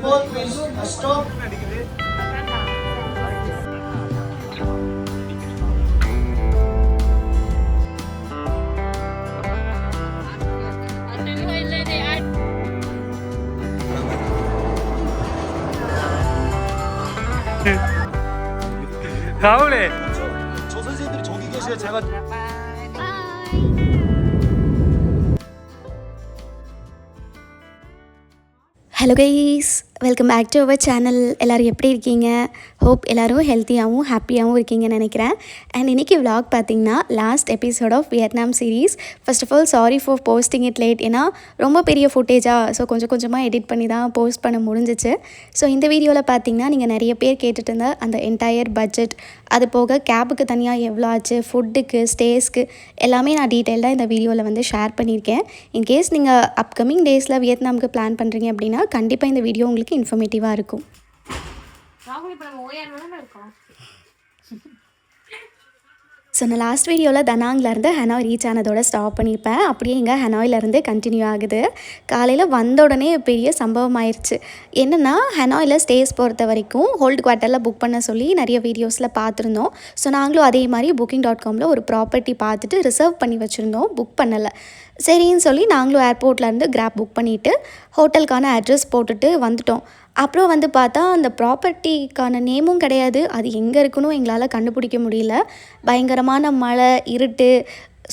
both please. Stop. 나오네. 저 선생님들이 저기 계셔야 제가 hello guys, welcome back to our channel. எல்லோரும் எப்படி இருக்கீங்க? Hope எல்லோரும் ஹெல்த்தியாகவும் ஹாப்பியாகவும் இருக்கீங்கன்னு நினைக்கிறேன். அண்ட் இன்றைக்கி விலாக் பார்த்திங்கன்னா last episode of Vietnam series. First of all sorry for posting it late. ஏன்னா ரொம்ப பெரிய ஃபுட்டேஜாக, ஸோ கொஞ்சம் கொஞ்சமாக எடிட் பண்ணி தான் போஸ்ட் பண்ண முடிஞ்சிச்சு. ஸோ இந்த வீடியோவில் பார்த்திங்கன்னா நீங்கள் நிறைய பேர் கேட்டுட்டு இருந்த அந்த என்டையர் பட்ஜெட், அது போக கேபுக்கு தனியாக எவ்வளோ ஆச்சு, ஃபுட்டுக்கு, ஸ்டேஸ்க்கு எல்லாமே நான் டீட்டெயில்டாக இந்த வீடியோவில் வந்து ஷேர் பண்ணியிருக்கேன். இன்கேஸ் நீங்கள் அப்கமிங் டேஸில் வியட்நாமுக்கு பிளான் பண்ணுறீங்க அப்படின்னா கண்டிப்பாக இந்த வீடியோ உங்களுக்கு இன்ஃபர்மேட்டிவாக இருக்கும். ஸோ நான் லாஸ்ட் வீடியோவில் தனாங்லேருந்து ஹனாய் ரீச் ஆனதோட ஸ்டாப் பண்ணியிருப்பேன். அப்படியே இங்கே ஹனாயிலேருந்து கண்டினியூ ஆகுது. காலையில் வந்த உடனே பெரிய சம்பவம் ஆயிடுச்சு. என்னென்னா, ஹனாயில் ஸ்டேஸ் பொறுத்த வரைக்கும் ஹோல்டு குவார்ட்டரில் புக் பண்ண சொல்லி நிறைய வீடியோஸில் பார்த்துருந்தோம். ஸோ நாங்களும் அதே மாதிரி booking.comல ஒரு ப்ராப்பர்ட்டி பார்த்துட்டு ரிசர்வ் பண்ணி வச்சுருந்தோம், புக் பண்ணலை. சரின்னு சொல்லி நாங்களும் ஏர்போர்ட்லேருந்து கிராப் புக் பண்ணிவிட்டு ஹோட்டலுக்கான அட்ரஸ் போட்டுட்டு வந்துட்டோம். அப்புறம் வந்து பார்த்தா அந்த ப்ராப்பர்ட்டிக்கான நேமும் கிடையாது, அது எங்கே இருக்குன்னு எங்களால் கண்டுபிடிக்க முடியல. பயங்கரமான மழை, இருட்டு,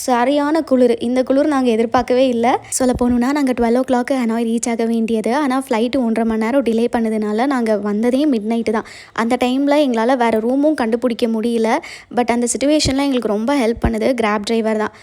சரியான குளிர். இந்த குளிர் நாங்கள் எதிர்பார்க்கவே இல்லை. சொல்ல போகணுன்னா நாங்கள் 12 o'clock ஹனாய் ரீச் ஆக வேண்டியது. ஆனால் ஃப்ளைட்டு 1.5 மணி நேரம் டிலே பண்ணதுனால நாங்கள் வந்ததே மிட் நைட்டு தான். அந்த டைமில் எங்களால் வேறு ரூமும் கண்டுபிடிக்க முடியல. பட் அந்த சுச்சுவேஷனில் எங்களுக்கு ரொம்ப ஹெல்ப் பண்ணுது கிராப் டிரைவர் தான்.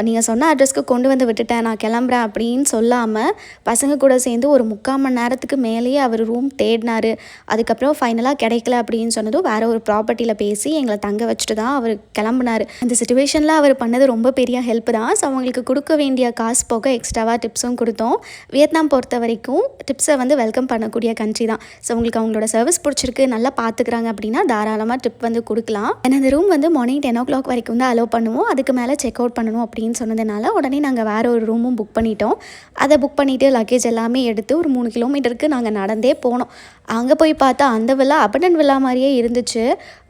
நீங்கள் சொன்ன அட்ரஸ்க்கு கொண்டு வந்து விட்டுட்டேன், நான் கிளம்புறேன் அப்படின்னு சொல்லாமல் பசங்க கூட சேர்ந்து ஒரு 3/4 மணி நேரத்துக்கு மேலேயே அவர் ரூம் தேடினார். அதுக்கப்புறம் ஃபைனலாக கிடைக்கல அப்படின்னு சொன்னதும் வேறு ஒரு ப்ராப்பர்ட்டியில் பேசி எங்களை தங்க வச்சுட்டு தான் அவர் கிளம்புனார். அந்த சுச்சுவேஷனில் அவர் பண்ணது ரொம்ப பெரிய ஹெல்ப் தான். ஸோ அவங்களுக்கு கொடுக்க வேண்டிய காசு போக எக்ஸ்ட்ராவாக டிப்ஸும் கொடுத்தோம். வியட்நாம் பொறுத்த வரைக்கும் டிப்ஸை வந்து வெல்கம் பண்ணக்கூடிய கண்ட்ரி தான். ஸோ உங்களுக்கு அவங்களோட சர்வீஸ் பிடிச்சிருக்கு, நல்லா பார்த்துக்கிறாங்க அப்படின்னா தாராளமாக டிப் வந்து கொடுக்கலாம். ஏன்னா அந்த ரூம் வந்து மார்னிங் 10 o'clock வரைக்கும் தான் அலோவ் பண்ணுவோம். அதுக்கு மேலே செக் அவுட் பண்ணணும் அப்படின்னு சொன்னதுனால உடனே நாங்கள் வேறு ஒரு ரூமும் புக் பண்ணிட்டோம். அதை புக் பண்ணிவிட்டு லக்கேஜ் எல்லாமே எடுத்து ஒரு 3 கிலோமீட்டருக்கு நாங்கள் நடந்தே போனோம். அங்கே போய் பார்த்தா அந்த வில்லா அபண்டன் வில்லா மாதிரியே இருந்துச்சு.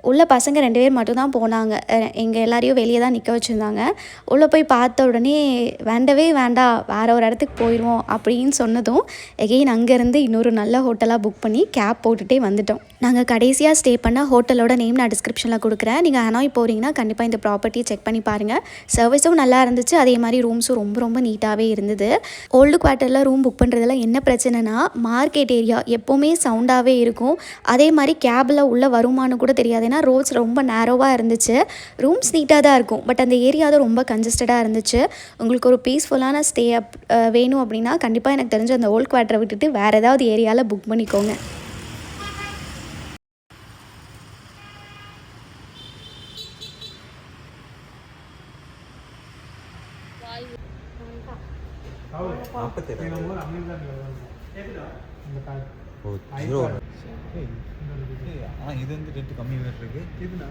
உள்ள பசங்க 2 பேர் மட்டும்தான் போனாங்க. எங்கள் எல்லாரையும் வெளியே தான் நிற்க வச்சுருந்தாங்க. உள்ளே போய் பார்த்த உடனே வேண்டவே வேண்டாம், வேறு ஒரு இடத்துக்கு போயிடுவோம் அப்படின்னு சொன்னதும் எகெயின் அங்கேருந்து இன்னொரு நல்ல ஹோட்டலாக புக் பண்ணி கேப் போட்டுகிட்டே வந்துட்டோம். நாங்கள் கடைசியாக ஸ்டே பண்ண ஹோட்டலோட நேம் நான் டிஸ்கிரிப்ஷனில் கொடுக்குறேன். நீங்கள் ஹனாய் போகிறீங்கன்னா கண்டிப்பாக இந்த ப்ராப்பர்ட்டியை செக் பண்ணி பாருங்கள். சர்வீஸும் நல்லா இருந்துச்சு, அதே மாதிரி ரூம்ஸும் ரொம்ப ரொம்ப நீட்டாகவே இருந்தது. ஓல்டு குவார்ட்டரில் ரூம் புக் பண்ணுறதுல என்ன பிரச்சனைனா, மார்க்கெட் ஏரியா எப்போவுமே சவுண்டாகவே இருக்கும். அதே மாதிரி கேபில் உள்ளே வருமானு கூட தெரியாது. ஏன்னா ரோட்ஸ் ரொம்ப நேரோவாக இருந்துச்சு. ரூம்ஸ் நீட்டாக தான் இருக்கும், பட் அந்த ஏரியா தான் ரொம்ப கன்ஜஸ்டடாக இருந்துச்சு. உங்களுக்கு ஒரு பீஸ்ஃபுல்லான ஸ்டே வேணும் அப்படின்னா கண்டிப்பாக எனக்கு தெரிஞ்ச அந்த ஓல்ட் குவார்ட்டரை விட்டுட்டு வேறு ஏதாவது ஏரியாவில் புக் பண்ணிக்கோங்க. ஆனால் இது வந்து ரேட்டு கம்மி இருக்கு. இதுனா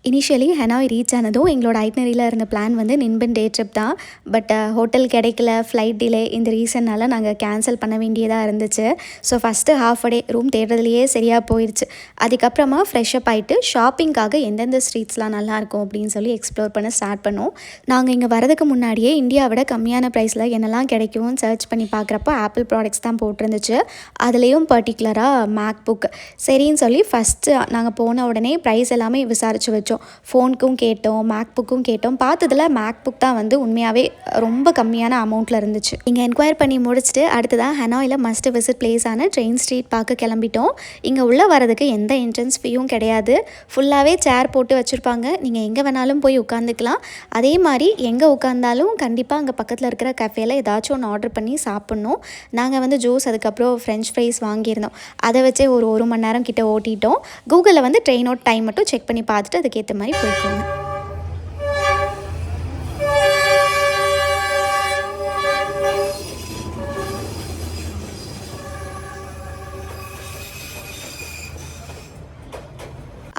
இனிஷியலி ஹனாய் ரீச் ஆனதும் எங்களோட ஐட்னரியில் இருந்த பிளான் வந்து நின்பன் டே ட்ரிப் தான். பட் ஹோட்டல் கிடைக்கல, ஃப்ளைட் டிலே, இந்த ரீசன்னால் நாங்கள் கேன்சல் பண்ண வேண்டியதாக இருந்துச்சு. So first half day room தேடுறதுலையே சரியாக போயிடுச்சு. அதுக்கப்புறமா ஃப்ரெஷ்அப் ஆகிட்டு ஷாப்பிங்காக எந்தெந்த ஸ்ட்ரீட்ஸ்லாம் நல்லாயிருக்கும் அப்படின்னு சொல்லி எக்ஸ்ப்ளோர் பண்ண ஸ்டார்ட் பண்ணோம். நாங்கள் இங்கே வரதுக்கு முன்னாடியே இந்தியாவோட கம்மியான ப்ரைஸில் என்னெல்லாம் கிடைக்கும்னு சர்ச் பண்ணி பார்க்குறப்ப ஆப்பிள் ப்ராடக்ட்ஸ் தான் போட்டிருந்துச்சு. அதுலேயும் பர்டிகுலராக மேக் புக். சரின்னு சொல்லி ஃபஸ்ட்டு நாங்கள் போன உடனே ப்ரைஸ் எல்லாமே விசாரித்து வச்சோம். ஃபோனுக்கும் கேட்டோம், மேக் புக்கும் கேட்டோம். பார்த்ததில் மேக் புக் தான் வந்து உண்மையாகவே ரொம்ப கம்மியான அமௌண்ட்டில் இருந்துச்சு. இங்கே என்கொயர் பண்ணி முடிச்சுட்டு அடுத்ததான் ஹனாயில் மஸ்ட் விசிட் பிளேஸான ட்ரெயின் ஸ்ட்ரீட் பார்க்க கிளம்பிட்டோம். இங்கே உள்ளே வரதுக்கு எந்த என்ட்ரன்ஸ் ஃபீயும் கிடையாது. ஃபுல்லாகவே சேர் போட்டு வச்சுருப்பாங்க, நீங்கள் எங்கே வேணாலும் போய் உட்காந்துக்கலாம். அதே மாதிரி எங்கே உட்காந்தாலும் கண்டிப்பாக அங்கே பக்கத்தில் இருக்கிற கஃபேல ஏதாச்சும் ஒன்று ஆர்டர் பண்ணி சாப்பிட்ணும். நாங்கள் வந்து ஜூஸ், அதுக்கப்புறம் ஃப்ரெஞ்ச் ஃப்ரைஸ் வாங்கியிருந்தோம். அதை வச்சே ஒரு 1 மணி நேரம் கிட்ட ஓட்டிட்டோம். கூகுளில் வந்து ட்ரெயினோட டைம் மட்டும் செக் பண்ணி பார்த்துட்டு அதுக்கேற்ற மாதிரி போய்க்கோங்க.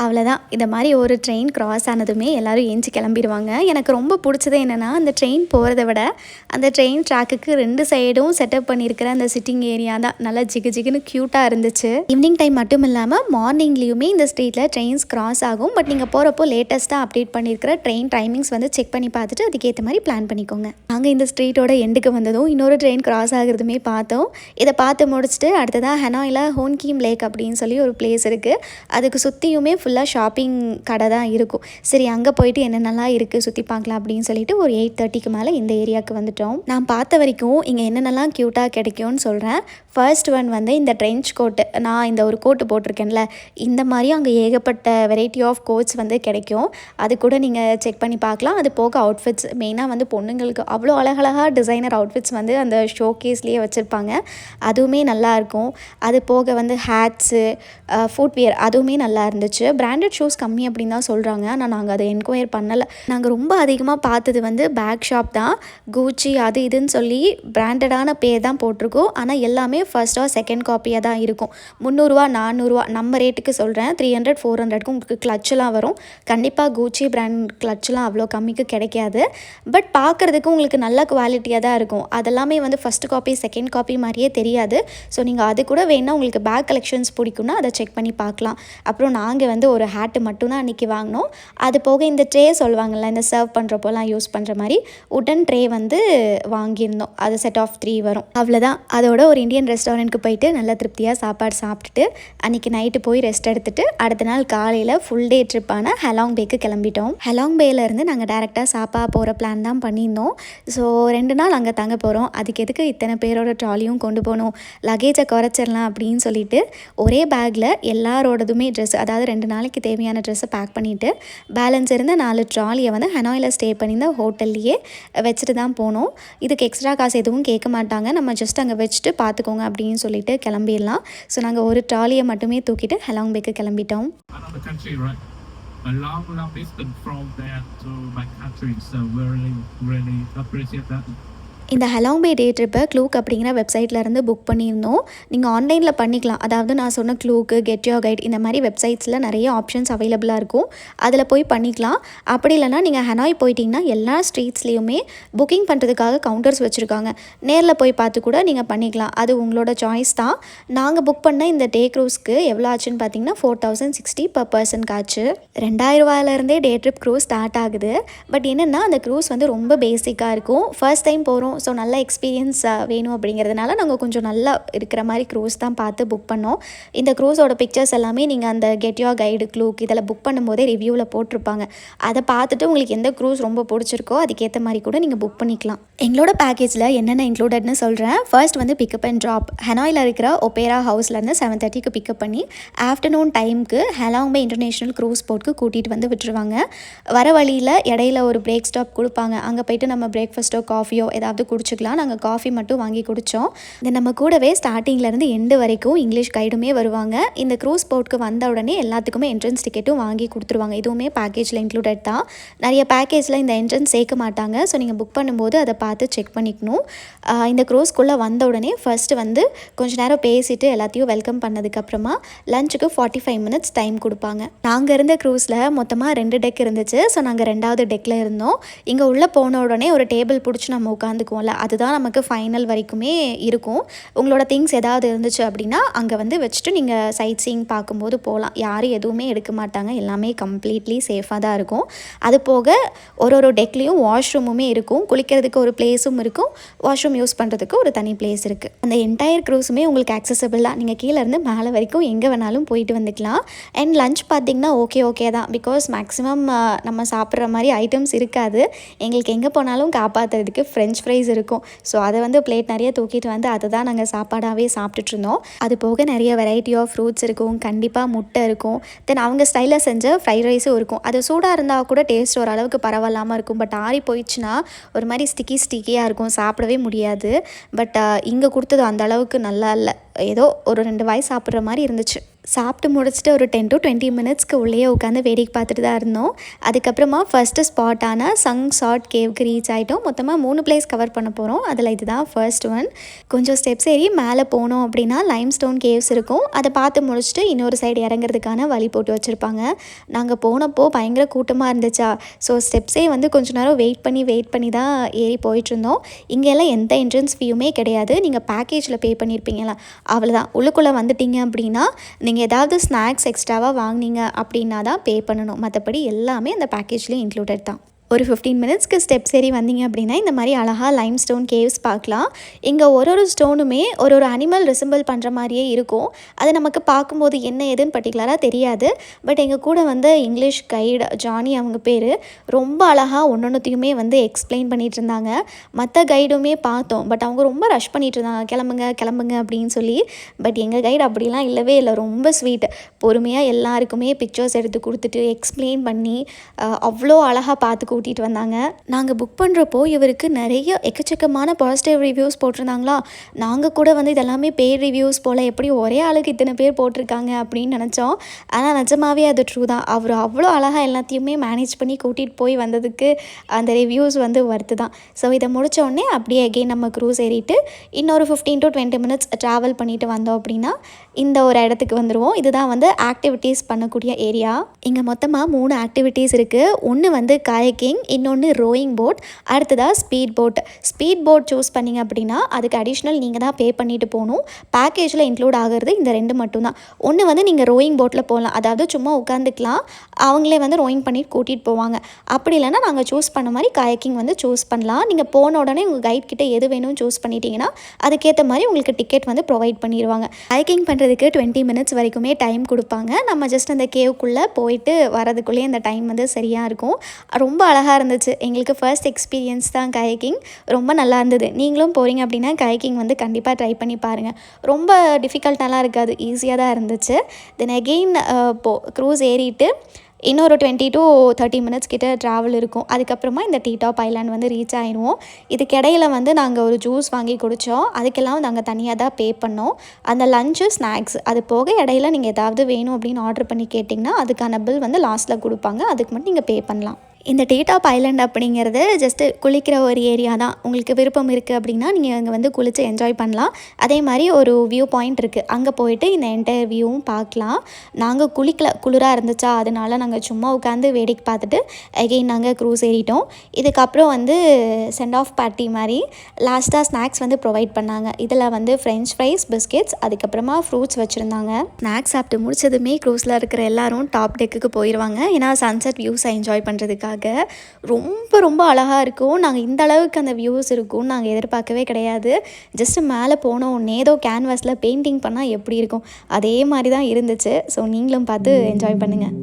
அவ்வளோதான். இந்த மாதிரி ஒரு ட்ரெயின் கிராஸ் ஆனதுமே எல்லோரும் ஏஞ்சி கிளம்பிடுவாங்க. எனக்கு ரொம்ப பிடிச்சது என்னென்னா, அந்த ட்ரெயின் போகிறத விட அந்த ட்ரெயின் ட்ராக்குக்கு 2 சைடும் செட்டப் பண்ணியிருக்கிற அந்த சிட்டிங் ஏரியா தான் நல்லா ஜிகு ஜிகுன்னு க்யூட்டாக இருந்துச்சு. ஈவினிங் டைம் மட்டும் இல்லாமல் மார்னிங்லேயுமே இந்த ஸ்ட்ரீட்டில் ட்ரெயின்ஸ் கிராஸ் ஆகும். பட் நீங்கள் போகிறப்போ லேட்டஸ்ட்டாக அப்டேட் பண்ணியிருக்கிற ட்ரெயின் டைமிங்ஸ் வந்து செக் பண்ணி பார்த்துட்டு அதுக்கேற்ற மாதிரி பிளான் பண்ணிக்கோங்க. நாங்கள் இந்த ஸ்ட்ரீட்டோட எண்டுக்கு வந்ததும் இன்னொரு ட்ரெயின் கிராஸ் ஆகிறதுமே பார்த்தோம். இதை பார்த்து முடிச்சுட்டு அடுத்ததாக ஹனாயில் ஹோன் கீம் லேக் அப்படின்னு சொல்லி ஒரு பிளேஸ் இருக்குது. அதுக்கு சுற்றியுமே ஃபுல்லாக ஷாப்பிங் கடை தான் இருக்கும். சரி, அங்கே போயிட்டு என்னென்னலாம் இருக்குது சுற்றி பார்க்கலாம் அப்படின்னு சொல்லிட்டு ஒரு 8:30க்கு மேலே இந்த ஏரியாவுக்கு வந்துட்டோம். நான் பார்த்த வரைக்கும் இங்கே என்னென்னலாம் க்யூட்டாக கிடைக்கும்னு சொல்கிறேன். ஃபர்ஸ்ட் ஒன் வந்து இந்த ட்ரென்ச் கோட்டு. நான் இந்த ஒரு கோட்டு போட்டிருக்கேன்ல, இந்த மாதிரி அங்கே ஏகப்பட்ட வெரைட்டி ஆஃப் கோட்ஸ் வந்து கிடைக்கும். அது கூட நீங்கள் செக் பண்ணி பார்க்கலாம். அது போக அவுட்ஃபிட்ஸ், மெயினாக வந்து பொண்ணுங்களுக்கு அவ்வளோ அழகழகாக டிசைனர் அவுட்ஃபிட்ஸ் வந்து அந்த ஷோ கேஸ்லேயே வச்சுருப்பாங்க. அதுவுமே நல்லாயிருக்கும். அது போக வந்து ஹேட்ஸு, ஃபுட்வேர் அதுவுமே நல்லா இருந்துச்சு. பிராண்டட் ஷூஸ் கம்மி அப்படின்னு தான் சொல்கிறாங்க. ஆனால் நாங்கள் அதை என்கொயர் பண்ணலை. நாங்கள் ரொம்ப அதிகமாக பார்த்தது வந்து பேக் ஷாப் தான். கூச்சி அது இதுன்னு சொல்லி பிராண்டடான பேர் தான் போட்டிருக்கோம். ஆனால் எல்லாமே ஃபர்ஸ்ட் ஆர் செகண்ட் காப்பியாக தான் இருக்கும். 300 400 நம்ம ரேட்டுக்கு சொல்கிறேன். 300 400க்கு உங்களுக்கு கிளச்செலாம் வரும். கண்டிப்பாக கூச்சி பிராண்ட் கிளச்செலாம் அவ்வளோ கம்மிக்கு கிடைக்காது. பட் பார்க்குறதுக்கு உங்களுக்கு நல்ல குவாலிட்டியாக தான் இருக்கும். அதெல்லாமே வந்து ஃபஸ்ட்டு காப்பி செகண்ட் காப்பி மாதிரியே தெரியாது. ஸோ நீங்கள் அது கூட வேணால் உங்களுக்கு பேக் கலெக்ஷன்ஸ் பிடிக்குன்னா அதை செக் பண்ணி பார்க்கலாம். அப்புறம் நாங்கள் வந்து ஒரு ஹேட்டு மட்டும்தான் அன்றைக்கி வாங்கினோம். அது போக இந்த ட்ரே சொல்லுவாங்கள்ல, இந்த சர்வ் பண்ணுறப்போலாம் யூஸ் பண்ணுற மாதிரி உடன் ட்ரே வந்து வாங்கியிருந்தோம். அது செட் ஆஃப் 3 வரும். அவ்வளோதான். அதோட ஒரு இந்தியன் ரெஸ்டாரண்ட்டுக்கு போயிட்டு நல்லா திருப்தியாக சாப்பாடு சாப்பிட்டுட்டு அன்றைக்கி நைட்டு போய் ரெஸ்ட் எடுத்துகிட்டு அடுத்த நாள் காலையில் ஃபுல் டே ட்ரிப்பான ஹெலாங் பேக்கு கிளம்பிட்டோம். ஹெலாங் பேலேருந்து நாங்கள் டேரெக்டாக சாப்பா போகிற பிளான் தான் பண்ணியிருந்தோம். ஸோ 2 நாள் அங்கே தங்க போகிறோம். அதுக்கு எதுக்கு இத்தனை பேரோட ட்ராலியும் கொண்டு போகணும், லக்கேஜை குறைச்சிடலாம் அப்படின்னு சொல்லிட்டு ஒரே பேக்கில் எல்லாரோடதுமே ட்ரெஸ், அதாவது 2 நாளைக்கு தேவையான ட்ரெஸ்ஸை பேக் பண்ணிவிட்டு பேலன்ஸ் இருந்த 4 ட்ராலியை வந்து ஹனாயில் ஸ்டே பண்ணியிருந்த ஹோட்டல்லையே வச்சுட்டு தான் போனோம். இதுக்கு எக்ஸ்ட்ரா காசு எதுவும் கேட்க மாட்டாங்க. நம்ம ஜஸ்ட் அங்கே வச்சுட்டு பார்த்துக்கோங்க அப்படின்னு சொல்லிட்டு கிளம்பிடலாம். ஸோ நாங்கள் ஒரு ட்ராலியை மட்டுமே தூக்கிட்டு ஹெலாங் பேக்கு கிளம்பிட்டோம். A long distance from there to my country, so really appreciate that. இந்த ஹெலாங் பே டே ட்ரிப்பை க்ளூக் அப்படிங்கிற வெப்சைட்லேருந்து புக் பண்ணியிருந்தோம். நீங்கள் ஆன்லைனில் பண்ணிக்கலாம். அதாவது நான் சொன்ன க்ளூக்கு, கெட் யோர் கைட் இந்த மாதிரி வெப்சைட்ஸில் நிறைய ஆப்ஷன்ஸ் அவைலபிளாக இருக்கும். அதில் போய் பண்ணிக்கலாம். அப்படி இல்லைனா நீங்கள் ஹனாய் போயிட்டிங்கன்னா எல்லா ஸ்ட்ரீட்ஸ்லேயுமே புக்கிங் பண்ணுறதுக்காக கவுண்டர்ஸ் வச்சுருக்காங்க. நேரில் போய் பார்த்து கூட நீங்கள் பண்ணிக்கலாம். அது உங்களோட சாய்ஸ் தான். நாங்கள் புக் பண்ண இந்த டே க்ரூஸ்க்கு எவ்வளோ ஆச்சுன்னு பார்த்தீங்கன்னா 4060 per personக்கு ஆச்சு. 2000 ரூபாயிலேருந்தே டே ட்ரிப் க்ரூஸ் ஸ்டார்ட் ஆகுது. பட் என்னென்னா அந்த க்ரூஸ் வந்து ரொம்ப பேசிக்காக இருக்கும். ஃபர்ஸ்ட் டைம் போகிறோம், ஸோ நல்ல எக்ஸ்பீரியன்ஸ் வேணும் அப்படிங்கிறதுனால நாங்கள் கொஞ்சம் நல்லா இருக்கிற மாதிரி க்ரூஸ் தான் பார்த்து புக் பண்ணோம். இந்த க்ரூஸோட பிக்சர்ஸ் எல்லாமே நீங்கள் அந்த கெட் யோர் கைடு, க்ளூக் இதில் புக் பண்ணும்போதே ரிவ்யூவில் போட்டிருப்பாங்க. அதை பார்த்துட்டு உங்களுக்கு எந்த க்ரூஸ் ரொம்ப பிடிச்சிருக்கோ அதுக்கேற்ற மாதிரி கூட நீங்கள் புக் பண்ணிக்கலாம். எங்களோட பேக்கேஜில் என்னென்ன இன்க்ளூடட்னு சொல்கிறேன். ஃபர்ஸ்ட் வந்து பிக்கப் அண்ட் ட்ராப். ஹனாயில் இருக்கிற ஒபேரா ஹவுஸ்லேருந்து 7:30க்கு பிக்கப் பண்ணி ஆஃப்டர்நூன் டைமுக்கு ஹெலாங் பே இன்டர்நேஷ்னல் க்ரூஸ் போர்ட்க்கு கூட்டிகிட்டு வந்து விட்டுருவாங்க. வர வழியில் இடையில ஒரு பிரேக் ஸ்டாப் கொடுப்பாங்க. அங்கே போய்ட்டு நம்ம பிரேக்ஃபாஸ்ட்டோ காஃபியோ ஏதாவது குடிச்சிக்கலாம். நாங்கள் காஃபி மட்டும் வாங்கி குடித்தோம். இது நம்ம கூடவே ஸ்டார்டிங்லேருந்து எண்டு வரைக்கும் இங்கிலீஷ் கைடுமே வருவாங்க. இந்த க்ரூஸ் போர்ட்க்கு வந்த உடனே எல்லாத்துக்குமே என்ட்ரன்ஸ் டிக்கெட்டும் வாங்கி கொடுத்துருவாங்க. இதுவுமே பேக்கேஜில் இன்க்ளூடட் தான். நிறைய பேக்கேஜில் இந்த என்ட்ரன்ஸ் சேர்க்க மாட்டாங்க. ஸோ நீங்கள் புக் பண்ணும்போது அதை பார்த்து செக் பண்ணிக்கணும். இந்த க்ரூஸ்க்குள்ளே வந்த உடனே ஃபர்ஸ்ட்டு வந்து கொஞ்சம் நேரம் பேசிவிட்டு எல்லாத்தையும் வெல்கம் பண்ணதுக்கப்புறமா லஞ்சுக்கு 45 minutes டைம் கொடுப்பாங்க. நாங்கள் இருந்த க்ரூஸில் மொத்தமாக 2 டெக் இருந்துச்சு. ஸோ நாங்கள் 2வது டெக்கில் இருந்தோம். இங்கே உள்ளே போன உடனே ஒரு டேபிள் பிடிச்சி நம்ம உட்காந்துக்குவோம்ல, அதுதான் நமக்கு ஃபைனல் வரைக்குமே இருக்கும். உங்களோட திங்ஸ் ஏதாவது இருந்துச்சு அப்படின்னா அங்கே வந்து வச்சுட்டு நீங்கள் சைட் சீயிங் பார்க்கும்போது போகலாம். யாரும் எதுவுமே எடுக்க மாட்டாங்க. எல்லாமே கம்ப்ளீட்லி சேஃபாக தான் இருக்கும். அது போக ஒரு டெக்லேயும் வாஷ்ரூமுமே இருக்கும். குளிக்கிறதுக்கு ஒரு பிளேஸும் இருக்கும். வாஷ்ரூம் யூஸ் பண்ணுறதுக்கு ஒரு தனி பிளேஸ் இருக்குது. அந்த என்டையர் க்ரூஸுமே உங்களுக்கு ஆக்சசபிள் தான். நீங்கள் கீழேருந்து மேலே வரைக்கும் எங்கே வேணாலும் போயிட்டு வந்துக்கலாம். அண்ட் லஞ்ச் பார்த்திங்கன்னா ஓகே தான். பிகாஸ் மேக்ஸிமம் நம்ம சாப்பிட்ற மாதிரி ஐட்டம்ஸ் இருக்காது. எங்களுக்கு எங்கே போனாலும் காப்பாற்றுறதுக்கு ஃப்ரெஞ்ச் ஃப்ரைஸ் இருக்கும். ஸோ அதை வந்து பிளேட் நிறைய தூக்கிட்டு வந்து அதை தான் நாங்கள் சாப்பாடாகவே சாப்பிட்டுட்டு இருந்தோம். அது போக நிறைய வெரைட்டி ஆஃப் ஃப்ரூட்ஸ் இருக்கும். கண்டிப்பாக முட்டை இருக்கும். தென் அவங்க ஸ்டைலில் செஞ்ச ஃப்ரைட் ரைஸும் இருக்கும். அது சூடாக இருந்தால் கூட டேஸ்ட் ஓரளவுக்கு பரவாயில்லாமல் இருக்கும். பட் ஆறி போயிடுச்சுன்னா ஒரு மாதிரி ஸ்டிக்கியாக இருக்கும், சாப்பிடவே முடியாது. பட் இங்கே கொடுத்தது அந்த அளவுக்கு நல்லா இல்லை. ஏதோ ஒரு 2 வாய் சாப்பிட்ற மாதிரி இருந்துச்சு. சாப்பிட்டு முடிச்சுட்டு ஒரு 10 to 20 மினிட்ஸ்க்கு உள்ளேயே உட்காந்து வேடிக்கை பார்த்துட்டு தான் இருந்தோம். அதுக்கப்புறமா ஃபஸ்ட்டு ஸ்பாட்டான சங் சாட் கேவுக்கு ரீச் ஆகிட்டோம். மொத்தமாக 3 பிளேஸ் கவர் பண்ண போகிறோம். அதில் இதுதான் ஃபர்ஸ்ட் ஒன். கொஞ்சம் ஸ்டெப்ஸ் ஏறி மேலே போனோம் அப்படின்னா லைம்ஸ்டோன் கேவ்ஸ் இருக்கும். அதை பார்த்து முடிச்சுட்டு இன்னொரு சைடு இறங்குறதுக்கான வழி போட்டு வச்சுருப்பாங்க. நாங்கள் போனப்போ பயங்கர கூட்டமாக இருந்துச்சா, ஸோ ஸ்டெப்ஸே வந்து கொஞ்சம் நேரம் வெயிட் பண்ணி தான் ஏறி போயிட்டுருந்தோம். இங்கெல்லாம் எந்த என்ட்ரன்ஸ் ஃபீயுமே கிடையாது. நீங்கள் பேக்கேஜில் பே பண்ணியிருப்பீங்களா, அவ்வளோதான். உள்ளுக்குள்ளே வந்துட்டீங்க அப்படின்னா நீங்கள் ஏதாவது ஸ்நாக்ஸ் எக்ஸ்ட்ராவாக வாங்கினீங்க அப்படின்னா தான் பே பண்ணணும். மற்றபடி எல்லாமே அந்த பேக்கேஜ்லேயும் இன்க்ளூடட் தான். ஒரு 15 மினிட்ஸ்க்கு ஸ்டெப்ஸ் ஏறி வந்தீங்க அப்படின்னா இந்த மாதிரி அழகாக லைம் ஸ்டோன் கேவ்ஸ் பார்க்கலாம். இங்கே ஒரு ஸ்டோனுமே ஒரு அனிமல் ரிசம்பிள் பண்ணுற மாதிரியே இருக்கும். அது நமக்கு பார்க்கும்போது என்ன ஏதுன்னு பர்டிகுலராக தெரியாது. பட் எங்கள் கூட வந்து இங்கிலீஷ் கைடு ஜானி அவங்க பேர், ரொம்ப அழகாக ஒன்றொன்றுத்தையுமே வந்து எக்ஸ்பிளைன் பண்ணிகிட்டு இருந்தாங்க. மற்ற கைடுமே பார்த்தோம், பட் அவங்க ரொம்ப ரஷ் பண்ணிகிட்டு இருந்தாங்க, கிளம்புங்க அப்படின்னு சொல்லி. பட் எங்கள் கைடு அப்படிலாம் இல்லவே இல்லை, ரொம்ப ஸ்வீட். பொறுமையாக எல்லாருக்குமே பிக்சர்ஸ் எடுத்து கொடுத்துட்டு எக்ஸ்பிளைன் பண்ணி அவ்வளோ அழகாக பார்த்து கூட்டிகிட்டு வந்தாங்க. நாங்கள் புக் பண்ணுறப்போ இவருக்கு நிறைய எக்கச்சக்கமான பாசிட்டிவ் ரிவ்யூஸ் போட்டிருந்தாங்களா. நாங்கள் கூட வந்து இதெல்லாமே பேர் ரிவ்யூஸ் போல், எப்படி ஒரே ஆளுக்கு இத்தனை பேர் போட்டிருக்காங்க அப்படின்னு நினச்சோம். ஆனால் நிஜமாவே அது ட்ரூ தான். அவர் அவ்வளோ அழகாக எல்லாத்தையுமே மேனேஜ் பண்ணி கூட்டிகிட்டு போய் வந்ததுக்கு அந்த ரிவ்யூஸ் வந்து ஒர்த்து தான். ஸோ இதை முடித்த உடனே அப்படியே அகெயின் நம்ம க்ரூஸ் ஏறிட்டு இன்னொரு 15 to 20 மினிட்ஸ் ட்ராவல் பண்ணிட்டு வந்தோம் அப்படின்னா இந்த ஒரு இடத்துக்கு வந்துடுவோம். இதுதான் வந்து ஆக்டிவிட்டீஸ் பண்ணக்கூடிய ஏரியா. இங்கே மொத்தமாக 3 ஆக்டிவிட்டீஸ் இருக்குது. ஒன்று வந்து காயக்கிங், இன்னொன்று ரோயிங் போட், அடுத்ததாக ஸ்பீட் போட் சூஸ் பண்ணிங்க அப்படின்னா அதுக்கு அடிஷ்னல் நீங்கள் தான் பே பண்ணிட்டு போகணும். பேக்கேஜில் இன்க்ளூட் ஆகிறது இந்த 2 மட்டும்தான். ஒன்று வந்து நீங்கள் ரோயிங் போட்டில் போகலாம், அதாவது சும்மா உட்காந்துக்கலாம், அவங்களே வந்து ரோயிங் பண்ணி கூட்டிகிட்டு போவாங்க. அப்படி இல்லைன்னா நாங்கள் சூஸ் பண்ண மாதிரி காயக்கிங் வந்து சூஸ் பண்ணலாம். நீங்கள் போன உடனே உங்கள் கைட் கிட்ட எது வேணும்னு சூஸ் பண்ணிட்டீங்கன்னா அதுக்கேற்ற மாதிரி உங்களுக்கு டிக்கெட் வந்து ப்ரொவைட் பண்ணிடுவாங்க. காயக்கிங் பண்ணுறதுக்கு 20 மினிட்ஸ் வரைக்குமே டைம் கொடுப்பாங்க. நம்ம ஜஸ்ட் அந்த கேவுக்குள்ளே போயிட்டு வரதுக்குள்ளேயே அந்த டைம் வந்து சரியாக இருக்கும். ரொம்ப அழகாக இருந்துச்சு. எங்களுக்கு ஃபர்ஸ்ட் எக்ஸ்பீரியன்ஸ் தான் காயக்கிங், ரொம்ப நல்லா இருந்தது. நீங்களும் போகிறீங்க அப்படின்னா காயக்கிங் வந்து கண்டிப்பாக ட்ரை பண்ணி பாருங்கள். ரொம்ப டிஃபிகல்ட்டாலாம் இருக்காது, ஈஸியாக தான் இருந்துச்சு. தென் அகெயின் க்ரூஸ் ஏறிட்டு இன்னொரு 20 to 30 மினிட்ஸ் கிட்ட ட்ராவல் இருக்கும். அதுக்கப்புறமா இந்த டீ டாப் ஐலாண்ட் வந்து ரீச் ஆயிடுவோம். இதுக்கிடையில் வந்து நாங்கள் ஒரு ஜூஸ் வாங்கி குடித்தோம். அதுக்கெல்லாம் நாங்கள் தனியாக தான் பே பண்ணோம். அந்த லஞ்சு ஸ்நாக்ஸ் அது போக இடையில நீங்கள் ஏதாவது வேணும் அப்படின்னு ஆர்டர் பண்ணி கேட்டிங்கன்னா அதுக்கான பில் வந்து லாஸ்ட்டில் கொடுப்பாங்க. அதுக்கு மட்டும் நீங்கள் பே பண்ணலாம். இந்த டீ டாப் ஐலாண்ட் அப்படிங்கிறது ஜஸ்ட்டு குளிக்கிற ஒரு ஏரியா தான். உங்களுக்கு விருப்பம் இருக்குது அப்படின்னா நீங்கள் அங்கே வந்து குளித்து என்ஜாய் பண்ணலாம். அதே மாதிரி ஒரு வியூ பாயிண்ட் இருக்குது, அங்கே போயிட்டு இந்த என்டையர் வியூவும் பார்க்கலாம். நாங்கள் குளிக்கல, குளிராக இருந்துச்சா, அதனால நாங்கள் சும்மா உட்காந்து வேடிக்கை பார்த்துட்டு அகெயின் நாங்கள் க்ரூஸ் ஏறிட்டோம். இதுக்கப்புறம் வந்து சென்ட் ஆஃப் பார்ட்டி மாதிரி லாஸ்ட்டாக ஸ்நாக்ஸ் வந்து ப்ரொவைட் பண்ணாங்க. இதில் வந்து ஃப்ரெஞ்ச் ஃப்ரைஸ், பிஸ்கெட்ஸ், அதுக்கப்புறமா ஃப்ரூட்ஸ் வச்சுருந்தாங்க. ஸ்நாக்ஸ் சாப்பிட்டு முடிச்சதுமே க்ரூஸில் இருக்கிற எல்லாரும் டாப் டெக்குக்கு போயிடுவாங்க. ஏன்னா சன்செட் வியூஸை என்ஜாய் பண்ணுறதுக்காக ரொம்ப அழகாக இருக்கும். நாங்கள் இந்த அளவுக்கு அந்த வியூஸ் இருக்கும்னு நாங்கள் எதிர்பார்க்கவே கிடையாது. ஜஸ்ட்டு மேலே போனோம், ஏதோ கேன்வாஸில் பெயிண்டிங் பண்ணால் எப்படி இருக்கும் அதே மாதிரி தான் இருந்துச்சு. ஸோ நீங்களும் பார்த்து என்ஜாய் பண்ணுங்கள்.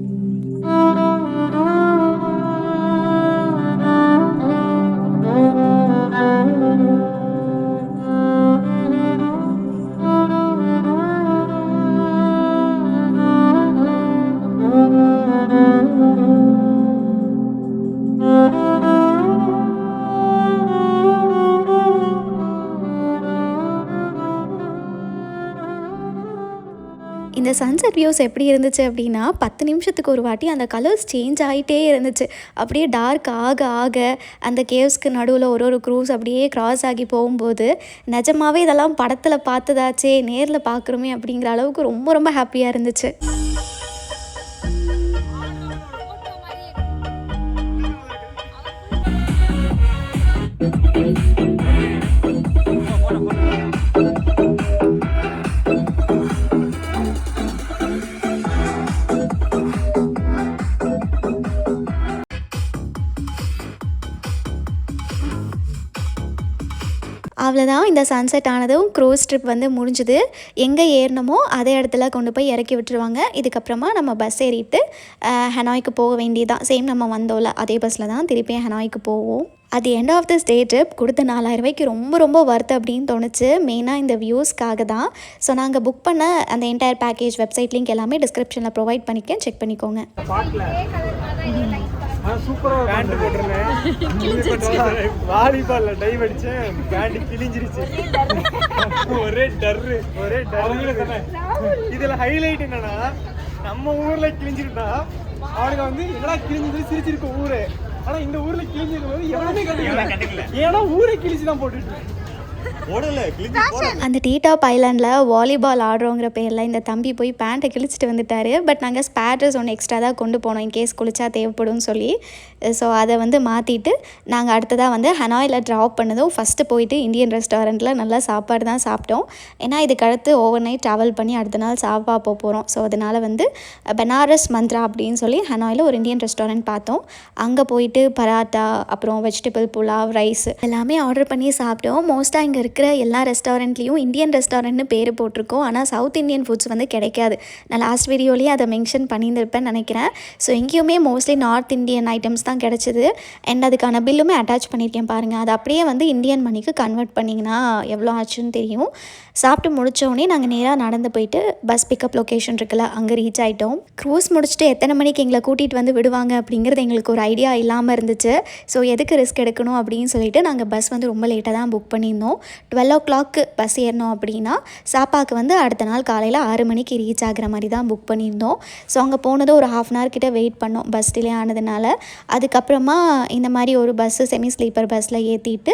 இந்த சன்செட் வியூஸ் எப்படி இருந்துச்சு அப்படின்னா 10 நிமிஷத்துக்கு ஒரு வாட்டி அந்த கலர்ஸ் சேஞ்ச் ஆகிட்டே இருந்துச்சு. அப்படியே டார்க் ஆக ஆக அந்த கேவ்ஸ்க்கு நடுவில் ஒரு க்ரூஸ் அப்படியே கிராஸ் ஆகி போகும்போது நிஜமாவே இதெல்லாம் படத்தில் பார்த்ததாச்சே, நேரில் பார்க்குறோமே அப்படிங்கிற அளவுக்கு ரொம்ப ஹாப்பியாக இருந்துச்சு. அவ்வளோதான். இந்த சன்செட் ஆனதும் க்ரூஸ் ட்ரிப் வந்து முடிஞ்சுது. எங்கே ஏறினமோ அதே இடத்துல கொண்டு போய் இறக்கி விட்டுருவாங்க. இதுக்கப்புறமா நம்ம பஸ் ஏறிட்டு ஹனாய்க்கு போக வேண்டியதான். சேம் நம்ம வந்தோம்ல அதே பஸ்ஸில் தான் திருப்பியும் ஹனாய்க்கு போவோம். அது end of the stay trip கொடுத்த 4000 ரூபாய்க்கு ரொம்ப வர்த் அப்படின்னு தோணுச்சு. மெயினாக இந்த வியூஸ்க்காக தான். ஸோ நாங்கள் புக் பண்ண அந்த என்டையர் பேக்கேஜ் வெப்சைட் லிங்க் எல்லாமே டிஸ்கிரிப்ஷனில் ப்ரொவைட் பண்ணிக்கேன், செக் பண்ணிக்கோங்க. சூப்பராக பேண்ட் போட்டிருந்தேன், வாலிபாலில் டைவ் அடித்தேன், பேண்ட் கிழிஞ்சிருச்சு. ஒரே டர்ரு. இதில் ஹைலைட் என்னன்னா, நம்ம ஊரில் கிழிஞ்சிருந்தா அவனுக்கு வந்து என்னடா கிழிஞ்சது சிரிச்சிருக்க ஊரு. ஆனால் இந்த ஊரில் கிழிஞ்சிருக்கும் போது எவனுமே கண்டுக்கல, ஏன்னா ஊரை கிழிச்சு தான் போட்டுட்டு அந்த டீ டாப் ஐலாண்டில் வாலிபால் ஆடுறோங்கிற பேரில் இந்த தம்பி போய் பேண்ட்டை கிழிச்சிட்டு வந்துட்டார். பட் நாங்கள் ஸ்பேட்டர்ஸ் ஒன்று எக்ஸ்ட்ரா தான் கொண்டு போனோம், இன்கேஸ் குளிச்சா தேவைப்படும்னு சொல்லி. ஸோ அதை வந்து மாற்றிட்டு நாங்கள் அடுத்ததாக வந்து ஹனாயில் ட்ராப் பண்ணதும் ஃபஸ்ட்டு போயிட்டு இந்தியன் ரெஸ்டாரண்ட்டில் நல்லா சாப்பாடு தான் சாப்பிட்டோம். ஏன்னா இதுக்கு அடுத்து ஓவர் நைட் ட்ராவல் பண்ணி அடுத்த நாள் சாப்பா போகிறோம். ஸோ அதனால் வந்து பனாரஸ் மந்த்ரா அப்படின்னு சொல்லி ஹனாயில் ஒரு இந்தியன் ரெஸ்டாரண்ட் பார்த்தோம். அங்கே போயிட்டு பராட்டா, அப்புறம் வெஜிடபிள் புலாவ், ரைஸ் எல்லாமே ஆர்டர் பண்ணி சாப்பிட்டோம். மோஸ்ட்டாக இங்கே இருக்கிற எல்லா ரெஸ்டாரண்ட்லேயும் இந்தியன் ரெஸ்டாரண்ட்னு பேர் போட்டிருக்கோம், ஆனால் சவுத் இந்தியன் ஃபுட்ஸ் வந்து கிடைக்காது. நான் லாஸ்ட் வீடியோலேயே அதை மென்ஷன் பண்ணியிருந்திருப்பேன்னு நினைக்கிறேன். ஸோ எங்கேயுமே மோஸ்ட்லி நார்த் இந்தியன் ஐட்டம்ஸ் தான் கிடச்சிது. அண்ட் அதுக்கான பில்லுமே அட்டாச் பண்ணியிருக்கேன் பாருங்கள். அது அப்படியே வந்து இந்தியன் மணிக்கு கன்வெர்ட் பண்ணிங்கன்னா எவ்வளோ ஆச்சுன்னு தெரியும். சாப்பிட்டு முடித்தோடனே நாங்கள் நேராக நடந்து போயிட்டு பஸ் பிக்கப் லொக்கேஷன் இருக்குல்ல, அங்கே ரீச் ஆகிட்டோம். க்ரூஸ் முடிச்சுட்டு எத்தனை மணிக்கு எங்களை கூட்டிகிட்டு வந்து விடுவாங்க அப்படிங்கிறது எங்களுக்கு ஒரு ஐடியா இல்லாமல் இருந்துச்சு. ஸோ எதுக்கு ரிஸ்க் எடுக்கணும் அப்படின்னு சொல்லிட்டு நாங்கள் பஸ் வந்து ரொம்ப லேட்டாக தான் புக் பண்ணியிருந்தோம். 12 o'clock பஸ் ஏறணும் அப்படின்னா சாப்பாக்கு வந்து அடுத்த நாள் காலையில் 6 மணிக்கு ரீச் ஆகிற மாதிரி தான் புக் பண்ணியிருந்தோம். ஸோ அங்கே போனதும் ஒரு 1/2 hour கிட்ட வெயிட் பண்ணோம் பஸ் டிலே ஆனதுனால. அதுக்கப்புறமா இந்த மாதிரி ஒரு பஸ்ஸு செமி ஸ்லீப்பர் பஸ்ஸில் ஏற்றிட்டு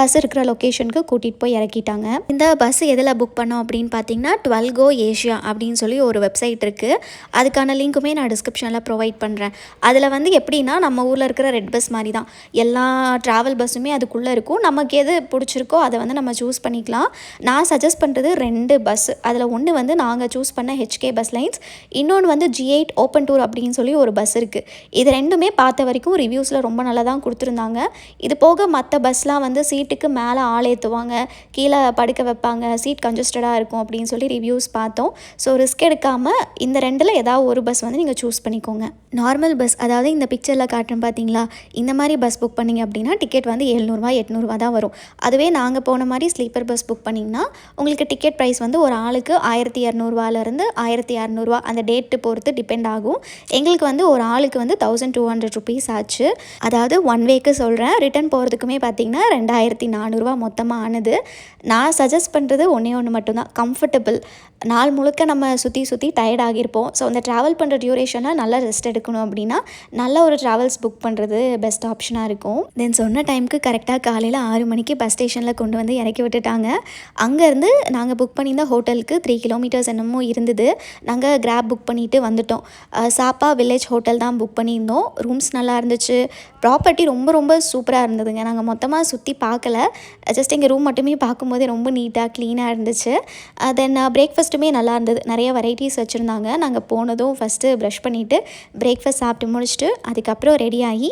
பஸ் இருக்கிற லொக்கேஷனுக்கு கூட்டிகிட்டு போய் இறக்கிட்டாங்க. இந்த பஸ் எதில் புக் பண்ணோம் அப்படின்னு பார்த்தீங்கன்னா 12 Go Asia அப்படின்னு சொல்லி ஒரு வெப்சைட் இருக்குது. அதுக்கான லிங்க்குமே நான் டிஸ்கிரிப்ஷனில் ப்ரொவைட் பண்ணுறேன். அதில் வந்து எப்படின்னா நம்ம ஊரில் இருக்கிற ரெட் பஸ் மாதிரி தான் எல்லா ட்ராவல் பஸ்ஸுமே அதுக்குள்ளே இருக்கும். நமக்கு எது பிடிச்சிருக்கோ அதை வந்து நம்ம சூஸ் பண்ணிக்கலாம். நான் சஜஸ்ட் பண்ணுறது 2 பஸ். அதில் ஒன்று வந்து நாங்கள் சூஸ் பண்ண HK பஸ் லைன்ஸ், இன்னொன்று வந்து G8 ஓப்பன் டூர் அப்படின்னு சொல்லி ஒரு பஸ் இருக்குது. இது ரெண்டுமே பார்த்த வரைக்கும் ரிவ்யூஸில் ரொம்ப நல்லா தான் கொடுத்துருந்தாங்க. இது போக மற்ற பஸ்லாம் வந்து சீட்டுக்கு மேலே ஆள் ஏற்றுவாங்க, கீழே படுக்க வைப்பாங்க, சீட் கன்ஜஸ்டடாக இருக்கும் அப்படின்னு சொல்லி ரிவ்யூஸ் பார்த்தோம். ஸோ ரிஸ்க் எடுக்காமல் இந்த 2ல் ஏதாவது ஒரு பஸ் வந்து நீங்கள் சூஸ் பண்ணிக்கோங்க. நார்மல் பஸ், அதாவது இந்த பிக்சரில் காட்டுறேன் பார்த்தீங்களா, இந்த மாதிரி பஸ் புக் பண்ணிங்க அப்படின்னா டிக்கெட் வந்து 700 800 தான் வரும். அதுவே நாங்கள் போன மாதிரி ஸ்லீப்பர் பஸ் புக் பண்ணிங்கன்னா உங்களுக்கு டிக்கெட் ப்ரைஸ் வந்து ஒரு ஆளுக்கு 1200 1600 அந்த டேட்டு பொறுத்து டிபெண்ட் ஆகும். எங்களுக்கு வந்து ஒரு ஆளுக்கு வந்து 1200 rupees ஆச்சு. அதாவது 1 வேக்கு சொல்கிறேன். ரிட்டன் போகிறதுக்குமே பார்த்திங்கன்னா 2400 மொத்தமாக ஆனது. நான் சஜஸ்ட் பண்ணுறது ஒன்று மட்டும்தான், கம்ஃபர்டபுள். நாள் முழுக்க நம்ம சுற்றி டயர்ட் ஆகியிருப்போம். ஸோ அந்த ட்ராவல் பண்ணுற டியூரேஷனில் நல்லா ரெஸ்ட் எடுக்கணும் அப்படின்னா நல்ல ஒரு ட்ராவல்ஸ் புக் பண்ணுறது பெஸ்ட் ஆப்ஷனாக இருக்கும். தென் சொன்ன டைமுக்கு கரெக்டாக காலையில் 6 மணிக்கு பஸ் ஸ்டேஷனில் கொண்டு வந்து இறக்கி விட்டுட்டாங்க. அங்கேருந்து நாங்கள் புக் பண்ணியிருந்த ஹோட்டலுக்கு 3 kilometers என்னமோ இருந்தது. நாங்கள் கிராப் புக் பண்ணிவிட்டு வந்துட்டோம். சாப்பா வில்லேஜ் ஹோட்டல் தான் புக் பண்ணியிருந்தோம். ரூம்ஸ் நல்லா இருந்துச்சு, ப்ராப்பர்ட்டி ரொம்ப சூப்பராக இருந்ததுங்க. நாங்கள் மொத்தமாக சுற்றி பார்க்கல, ஜஸ்ட் எங்கள் ரூம் மட்டுமே பார்க்கும்போதே ரொம்ப நீட்டாக க்ளீனாக இருந்துச்சு. தென் பிரேக்ஃபாஸ்ட்டுமே நல்லா இருந்தது, நிறைய வெரைட்டிஸ் வச்சுருந்தாங்க. நாங்கள் போனதும் ஃபஸ்ட்டு ப்ரஷ் பண்ணிவிட்டு பிரேக்ஃபாஸ்ட் சாப்பிட்டு முடிச்சுட்டு அதுக்கப்புறம் ரெடி ஆகி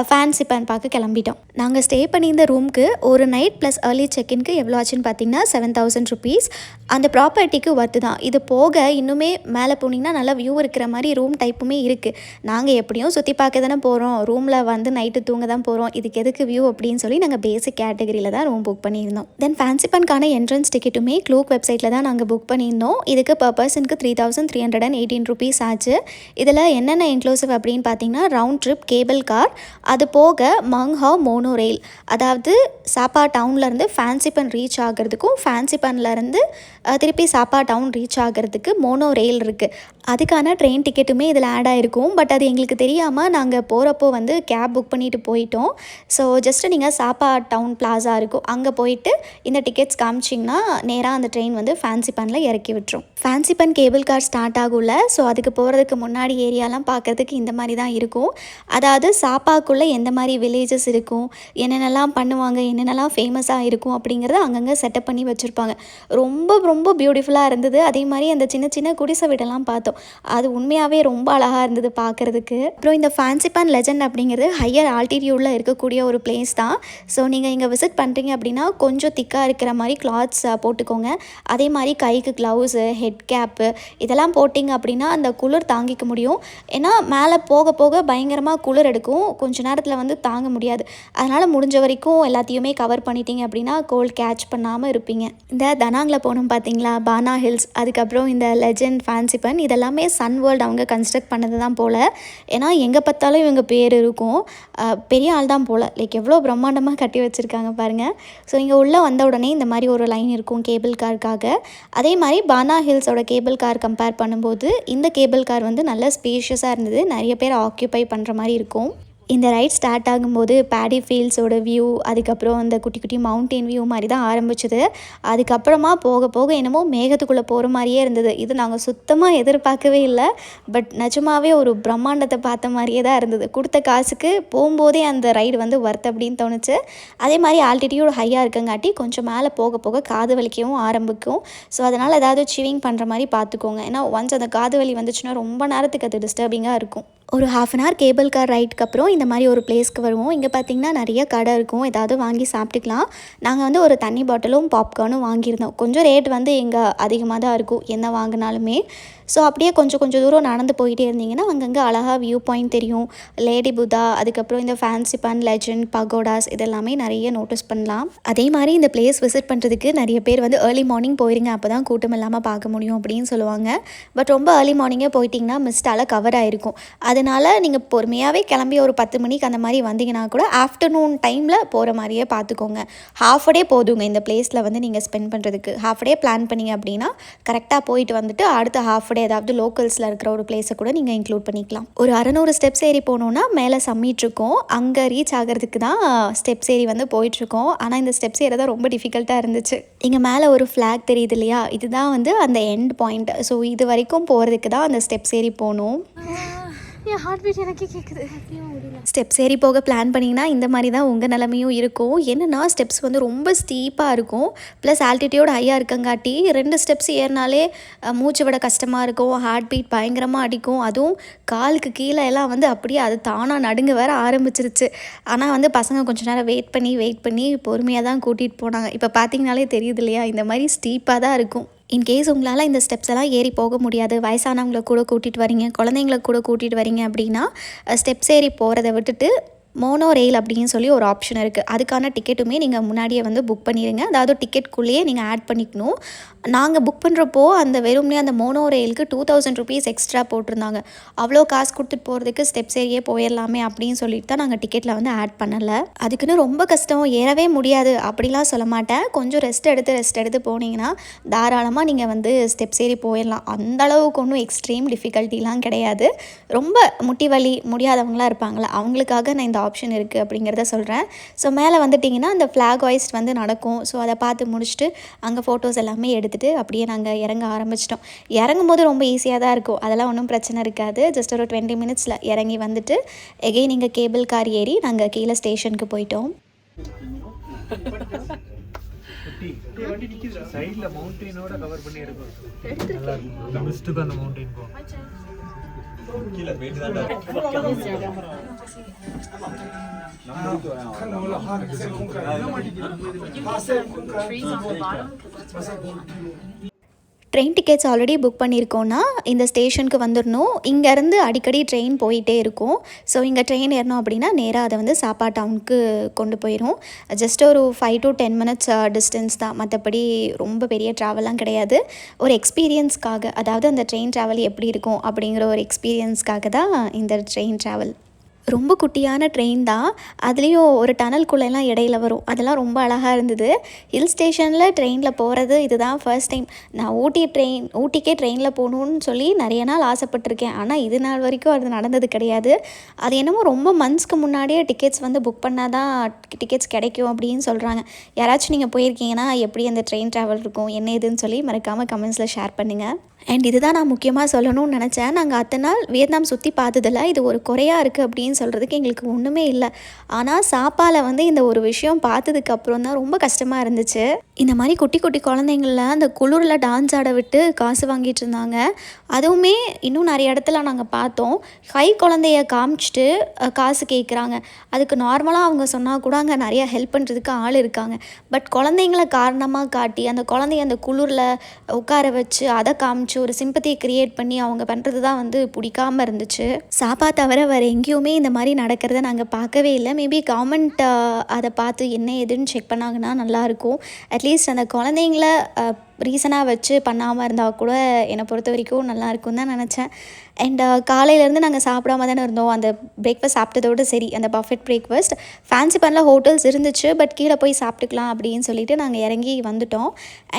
ஃபேன்சி பேன் பார்க்க கிளம்பிட்டோம். நாங்கள் ஸ்டே பண்ணியிருந்த ரூமுக்கு ஒரு நைட் ப்ளஸ் ஏர்லி செக்இன்க்கு எவ்வளோ ஆச்சுன்னு பார்த்தீங்கன்னா 7000 rupees. அந்த ப்ராப்பர்ட்டிக்கு ஒர்த்து தான். இது போக இன்னுமே மேலே போனீங்கன்னா நல்லா வியூ இருக்கிற மாதிரி ரூம் டைப்புமே இருக்குது. நாங்கள் எப்படியும் சுற்றி பார்க்க தானே போகிறோம், ரூமில் வந்து நைட்டு தூங்க தான் போகிறோம், இதுக்கு எதுக்கு வியூ அப்படின்னு சொல்லி நாங்கள் பேசிக் கேட்டகரியில் தான் ரூம் புக் பண்ணியிருந்தோம். தென் ஃபேன்சி பேனுக்கான என்ட்ரன்ஸ் டிக்கெட்டுமே க்ளூக் வெப்சைட்டில் தான் நாங்கள் புக் பண்ணியிருந்தோம். இதுக்கு per personக்கு 3318 rupees ஆச்சு. இதில் என்னென்ன இன்க்ளூசிவ் அப்படின்னு பார்த்தீங்கன்னா ரவுண்ட் ட்ரிப் கேபிள் கார், அது போக மங்ஹாவ் மோனோ ரெயில், அதாவது சாப்பா டவுன்லேருந்து ஃபேன்சி பேன் ரீச் ஆகிறதுக்கும் ஃபேன்சி பேன்லேருந்து திருப்பி சாப்பா டவுன் ரீச் ஆகிறதுக்கு மோனோ ரெயில் இருக்குது. அதுக்கான ட்ரெயின் டிக்கெட்டுமே இதில் ஆட் ஆகிருக்கும். பட் அது எங்களுக்கு தெரியாமல் நாங்கள் போகிறப்போ வந்து கேப் புக் பண்ணிவிட்டு போயிட்டோம். ஸோ ஜஸ்ட்டு நீங்கள் சாப்பா டவுன் பிளாஸா இருக்கும், அங்கே போயிட்டு இந்த டிக்கெட்ஸ் காமிச்சிங்கன்னா நேராக அந்த ட்ரெயின் வந்து ஃபேன்சி பேனில் இறக்கி விட்டுரும். Fansipan cable car start ஆகும்ல, ஸோ அதுக்கு போகிறதுக்கு முன்னாடி ஏரியாலாம் பார்க்குறதுக்கு இந்த மாதிரி தான் இருக்கும். அதாவது சாப்பாக்குள்ளே எந்த மாதிரி வில்லேஜஸ் இருக்கும், என்னென்னலாம் பண்ணுவாங்க, என்னென்னலாம் ஃபேமஸாக இருக்கும் அப்படிங்கிறத அங்கங்கே செட்டப் பண்ணி வச்சுருப்பாங்க. ரொம்ப பியூட்டிஃபுல்லாக இருந்தது. அதே மாதிரி அந்த சின்ன குடிசை வீடெல்லாம் பார்த்தோம், அது உண்மையாகவே ரொம்ப அழகாக இருந்தது பார்க்குறதுக்கு. அப்புறம் இந்த ஃபேன்சி பேன் லெஜண்ட் அப்படிங்கிறது ஹையர் ஆல்டிடியூடில் இருக்கக்கூடிய ஒரு பிளேஸ் தான். ஸோ நீங்கள் இங்கே விசிட் பண்ணுறீங்க அப்படின்னா கொஞ்சம் திக்காக இருக்கிற மாதிரி கிளாத்ஸ் போட்டுக்கோங்க. அதே மாதிரி கைக்கு க்ளவுஸ் க்ளவுஸு, ஹெட் கேப்பு இதெல்லாம் போட்டிங்க அப்படின்னா அந்த குளிர் தாங்கிக்க முடியும். ஏன்னா மேலே போக போக பயங்கரமாக குளிர் எடுக்கும், கொஞ்ச நேரத்தில் வந்து தாங்க முடியாது. அதனால் முடிஞ்ச வரைக்கும் எல்லாத்தையுமே கவர் பண்ணிட்டீங்க அப்படின்னா கோல்ட் கேட்ச் பண்ணாமல் இருப்பீங்க. இந்த தனாங்கில் போனோம் பார்த்தீங்களா, பானா ஹில்ஸ், அதுக்கப்புறம் இந்த லெஜெண்ட் ஃபேன்சி பன் இதெல்லாமே சன் வேர்ல்டு அவங்க கன்ஸ்ட்ரக்ட் பண்ணது தான் போல். ஏன்னா எங்கே பார்த்தாலும் இவங்க பேர் இருக்கும். பெரிய ஆள் தான் போல். லைக் எவ்வளோ பிரம்மாண்டமாக கட்டி வச்சுருக்காங்க பாருங்கள். ஸோ இங்கே உள்ளே வந்த உடனே இந்த மாதிரி ஒரு லைன் இருக்கும் கேபிள் காருக்காக. அதே மாதிரி பானா ஹில்ஸோட கேபிள் கார் கம்பேர் பண்ணும்போது இந்த கேபிள் கார் வந்து நல்ல ஸ்பேஷியஸாக இருந்தது. நிறைய பேர் ஆக்கியூபை பண்ணுற மாதிரி இருக்கும். இந்த ரைட் ஸ்டார்ட் ஆகும்போது பேடி ஃபீல்ட்ஸோட வியூ, அதுக்கப்புறம் அந்த குட்டி குட்டி மவுண்டெயின் வியூ மாதிரி தான் ஆரம்பிச்சது. அதுக்கப்புறமா போக போக என்னமோ மேகத்துக்குள்ளே போகிற மாதிரியே இருந்தது. இது நாங்கள் சுத்தமாக எதிர்பார்க்கவே இல்லை. பட் நிஜமாவே ஒரு பிரம்மாண்டத்தை பார்த்த மாதிரியே தான் இருந்தது. கொடுத்த காசுக்கு போகும்போதே அந்த ரைடு வந்து ஒர்த் அப்படின்னு தோணுச்சு. அதே மாதிரி ஆல்டிடியூட் ஹையாக இருக்கங்காட்டி கொஞ்சம் மேலே போக போக காது வலிக்கவும் ஆரம்பிக்கும். ஸோ அதனால் ஏதாவது சிவிங் பண்ணுற மாதிரி பார்த்துக்கோங்க. ஏன்னா ஒன்ஸ் அந்த காது வலி வந்துச்சுன்னா ரொம்ப நேரத்துக்கு அது டிஸ்டர்பிங்காக இருக்கும். ஒரு 1/2 hour கேபிள் கார் ரைட்டுக்கு அப்புறம் இந்த மாதிரி ஒரு பிளேஸ்க்கு வருவோம். இங்கே பார்த்திங்கன்னா நிறைய கடை இருக்கும், ஏதாவது வாங்கி சாப்பிட்டுக்கலாம். நாங்கள் வந்து ஒரு தண்ணி பாட்டிலும் பாப்கார்னும் வாங்கியிருந்தோம். கொஞ்சம் ரேட் வந்து இங்கே அதிகமாக தான் இருக்கும் என்ன வாங்கினாலுமே. ஸோ அப்படியே கொஞ்சம் தூரம் நடந்து போயிட்டே இருந்தீங்கன்னா அங்கங்கே அழகாக வியூ பாயிண்ட் தெரியும். லேடி புத்தா, அதுக்கப்புறம் இந்த ஃபேன்சி பன், லெஜெண்ட், பகோடாஸ் இதெல்லாமே நிறைய நோட்டீஸ் பண்ணலாம். அதே மாதிரி இந்த பிளேஸ் விசிட் பண்ணுறதுக்கு நிறைய பேர் வந்து ஏர்லி மார்னிங் போயிருங்க, அப்போ தான் கூட்டம் இல்லாமல் பார்க்க முடியும் அப்படின்னு சொல்லுவாங்க. பட் ரொம்ப ஏர்லி மார்னிங்கே போயிட்டிங்கன்னா மிஸ்டால் கவர் ஆகிருக்கும். அதனால் நீங்கள் பொறுமையாகவே கிளம்பி ஒரு 10 மணிக்கு அந்த மாதிரி வந்தீங்கன்னா கூட ஆஃப்டர்நூன் டைமில் போகிற மாதிரியே பார்த்துக்கோங்க. ஹாஃப் டே போதுங்க இந்த பிளேஸில் வந்து நீங்கள் ஸ்பெண்ட் பண்ணுறதுக்கு. ஹாஃப் டே பிளான் பண்ணிங்க அப்படின்னா கரெக்டாக போயிட்டு வந்துட்டு அடுத்த ஹாஃப் டே ஏதாவது லோக்கல்ஸில் இருக்கிற ஒரு பிளேஸை கூட நீங்கள் இன்க்ளூட் பண்ணிக்கலாம். ஒரு 600 ஸ்டெப்ஸ் ஏறி போனோன்னா மேலே சம்மிட் இருக்கும். அங்கே ரீச் ஆகிறதுக்கு தான் ஸ்டெப்ஸ் ஏறி வந்து போயிட்டுருக்கோம். ஆனால் இந்த ஸ்டெப்ஸ் ஏற தான் ரொம்ப டிஃபிகல்ட்டாக இருந்துச்சு. இங்கே மேலே ஒரு ஃப்ளாக் தெரியுது இல்லையா, இதுதான் வந்து அந்த எண்ட் பாயிண்ட். ஸோ இது வரைக்கும் போகிறதுக்கு தான் அந்த ஸ்டெப்ஸ் ஏறி போகணும். என் ஹார்ட் பீட் எனக்கே கேட்குது. ஸ்டெப்ஸ் ஏறி போக பிளான் பண்ணிங்கன்னா இந்த மாதிரி தான் உங்கள் நிலமையும் இருக்கும். என்னென்னா ஸ்டெப்ஸ் வந்து ரொம்ப ஸ்டீப்பாக இருக்கும். ப்ளஸ் ஆல்டிடியூட் ஹையாக இருக்கங்காட்டி 2 ஸ்டெப்ஸ் ஏறினாலே மூச்சு விட கஷ்டமாக இருக்கும். ஹார்ட் பீட் பயங்கரமாக அடிக்கும். அதுவும் காலுக்கு கீழே எல்லாம் வந்து அப்படியே அது தானாக நடுங்க வேற ஆரம்பிச்சிருச்சு. ஆனால் வந்து பசங்க கொஞ்சம் நேரம் வெயிட் பண்ணி பொறுமையாக தான் கூட்டிகிட்டு போனாங்க. இப்போ பார்த்தீங்கனாலே தெரியுது இல்லையா, இந்த மாதிரி ஸ்டீப்பாக தான் இருக்கும். இன்கேஸ் உங்களால் இந்த ஸ்டெப்ஸ் எல்லாம் ஏறி போக முடியாது, வயசானவங்களை கூட கூட்டிகிட்டு வரீங்க, குழந்தைங்களை கூட கூட்டிகிட்டு வரீங்க அப்படின்னா ஸ்டெப்ஸ் ஏறி போகிறத விட்டுட்டு மோனோ ரெயில் அப்படின்னு சொல்லி ஒரு ஆப்ஷன் இருக்குது. அதுக்கான டிக்கெட்டுமே நீங்கள் முன்னாடியே வந்து புக் பண்ணிடுங்க. அதாவது டிக்கெட்குள்ளேயே நீங்கள் ஆட் பண்ணிக்கணும். நாங்கள் புக் பண்ணுறப்போ அந்த வெறும்னே அந்த மோனோ ரெயிலுக்கு 2000 rupees எக்ஸ்ட்ரா போட்டிருந்தாங்க. அவ்வளோ காசு கொடுத்துட்டு போகிறதுக்கு ஸ்டெப்ஸ் ஏறியே போயிடலாமே அப்படின்னு சொல்லிட்டு தான் நாங்கள் டிக்கெட்டில் வந்து ஆட் பண்ணலை. அதுக்குன்னு ரொம்ப கஷ்டம் ஏறவே முடியாது அப்படிலாம் சொல்ல மாட்டேன். கொஞ்சம் ரெஸ்ட் எடுத்து போனீங்கன்னா தாராளமாக நீங்கள் வந்து ஸ்டெப்ஸ் ஏறி போயிடலாம். அந்தளவுக்கு ஒன்றும் எக்ஸ்ட்ரீம் டிஃபிகல்ட்டிலாம் கிடையாது. ரொம்ப முட்டி வலி முடியாதவங்களாம் இருப்பாங்களே அவங்களுக்காக நான் இந்த ஆப்ஷன் இருக்குது அப்படிங்கிறத சொல்கிறேன். ஸோ மேலே வந்துட்டிங்கன்னா அந்த ஃப்ளாக் ஹாய்ஸ்ட் வந்து நடக்கும். ஸோ அதை பார்த்து முடிச்சுட்டு அங்கே ஃபோட்டோஸ் எல்லாமே எடுத்துகிட்டு அப்படியே நாங்கள் இறங்க ஆரம்பிச்சிட்டோம். இறங்கும் போது ரொம்ப ஈஸியாக தான் இருக்கும், அதெல்லாம் ஒன்றும் பிரச்சனை இருக்காது. ஜஸ்ட் ஒரு 20 minutes இறங்கி வந்துட்டு எகெயின் நீங்கள் கேபிள் கார் ஏறி நாங்கள் கீழே ஸ்டேஷனுக்கு போயிட்டோம். சைடில் மவுண்டெயினோட கவர் பண்ணி எடுக்கும். நல்லா இருக்கும். மிஸ்ட்டுக்கு அந்த மவுண்டெயின் போகும். கீழே போயிட்டு தான் ட்ரெயின் டிக்கெட்ஸ் ஆல்ரெடி புக் பண்ணியிருக்கோன்னா இந்த ஸ்டேஷனுக்கு வந்துடணும். இங்கேருந்து அடிக்கடி ட்ரெயின் போயிட்டே இருக்கும். ஸோ இங்கே ட்ரெயின் ஏறணும் அப்படின்னா நேராக அதை வந்து சாப்பா டவுனுக்கு கொண்டு போயிடும். ஜஸ்ட் ஒரு 5 to 10 minutes டிஸ்டன்ஸ் தான். மற்றபடி ரொம்ப பெரிய ட்ராவல்லாம் கிடையாது. ஒரு எக்ஸ்பீரியன்ஸ்க்காக, அதாவது அந்த ட்ரெயின் ட்ராவல் எப்படி இருக்கும் அப்படிங்கிற ஒரு எக்ஸ்பீரியன்ஸ்க்காக தான் இந்த ட்ரெயின் ட்ராவல். ரொம்ப குட்டியான ட்ரெயின் தான். அதுலேயும் ஒரு டனல்குள்ளெல்லாம் இடையில வரும். அதெல்லாம் ரொம்ப அழகாக இருந்தது. ஹில் ஸ்டேஷனில் ட்ரெயினில் போகிறது இதுதான் ஃபர்ஸ்ட் டைம். நான் ஊட்டிக்கே ட்ரெயினில் போகணுன்னு சொல்லி நிறைய நாள் ஆசைப்பட்டிருக்கேன். ஆனால் இது நாள் வரைக்கும் அது நடந்தது கிடையாது. அது என்னமோ ரொம்ப மந்த்ஸ்க்கு முன்னாடியே டிக்கெட்ஸ் வந்து புக் பண்ணால் தான் டிக்கெட்ஸ் கிடைக்கும் அப்படின்னு சொல்கிறாங்க. யாராச்சும் நீங்கள் போயிருக்கீங்கன்னா எப்படி அந்த ட்ரெயின் ட்ராவல் இருக்கும் என்ன ஏதுன்னு சொல்லி மறக்காமல் கமெண்ட்ஸில் ஷேர் பண்ணுங்கள். அண்ட் இதுதான் நான் முக்கியமாக சொல்லணும்னு நினச்சேன். நாங்கள் அத்தனை நாள் வியட்நாம் சுற்றி பார்த்ததில்ல, இது ஒரு குறையாக இருக்குது அப்படின்னு சொல்கிறதுக்கு எங்களுக்கு ஒன்றுமே இல்லை. ஆனால் சாப்பாவில் வந்து இந்த ஒரு விஷயம் பார்த்ததுக்கு அப்புறம் தான் ரொம்ப கஷ்டமாக இருந்துச்சு. இந்த மாதிரி குட்டி குட்டி குழந்தைங்கள அந்த குளிரில் டான்ஸ் ஆட விட்டு காசு வாங்கிட்டு இருந்தாங்க. அதுவுமே இன்னும் நிறைய இடத்துல நாங்கள் பார்த்தோம். கை குழந்தைய காமிச்சிட்டு காசு கேட்குறாங்க. அதுக்கு நார்மலாக அவங்க சொன்னால் கூட அங்கே நிறையா ஹெல்ப் பண்ணுறதுக்கு ஆள் இருக்காங்க. பட் குழந்தைங்கள காரணமாக காட்டி அந்த குழந்தைய அந்த குளிரில் உட்கார வச்சு அதை காமிச்சு ஒரு சிம்பத்தியை க்ரியேட் பண்ணி அவங்க பண்ணுறது தான் வந்து பிடிக்காமல் இருந்துச்சு. சாப்பா தவிர வேறு எங்கேயுமே இந்த மாதிரி நடக்கிறத நாங்கள் பார்க்கவே இல்லை. மேபி கவர்மெண்ட் அதை பார்த்து என்ன ஏதுன்னு செக் பண்ணாங்கன்னா நல்லாயிருக்கும். அட்லீஸ்ட் அந்த குழந்தைங்கள ரீசனாக வச்சு பண்ணாமல் இருந்தால் கூட என்னை பொறுத்த வரைக்கும் நல்லாயிருக்கும் தான் நினச்சேன். அண்ட் காலையிலேருந்து நாங்கள் சாப்பிடாம தானே இருந்தோம். அந்த பிரேக்ஃபாஸ்ட் சாப்பிட்டதோடு சரி, அந்த பஃபெட் பிரேக்ஃபாஸ்ட் ஃபேன்சி பண்ணல ஹோட்டல்ஸ் இருந்துச்சு. பட் கீழே போய் சாப்பிட்டுக்கலாம் அப்படின்னு சொல்லிட்டு நாங்கள் இறங்கி வந்துட்டோம்.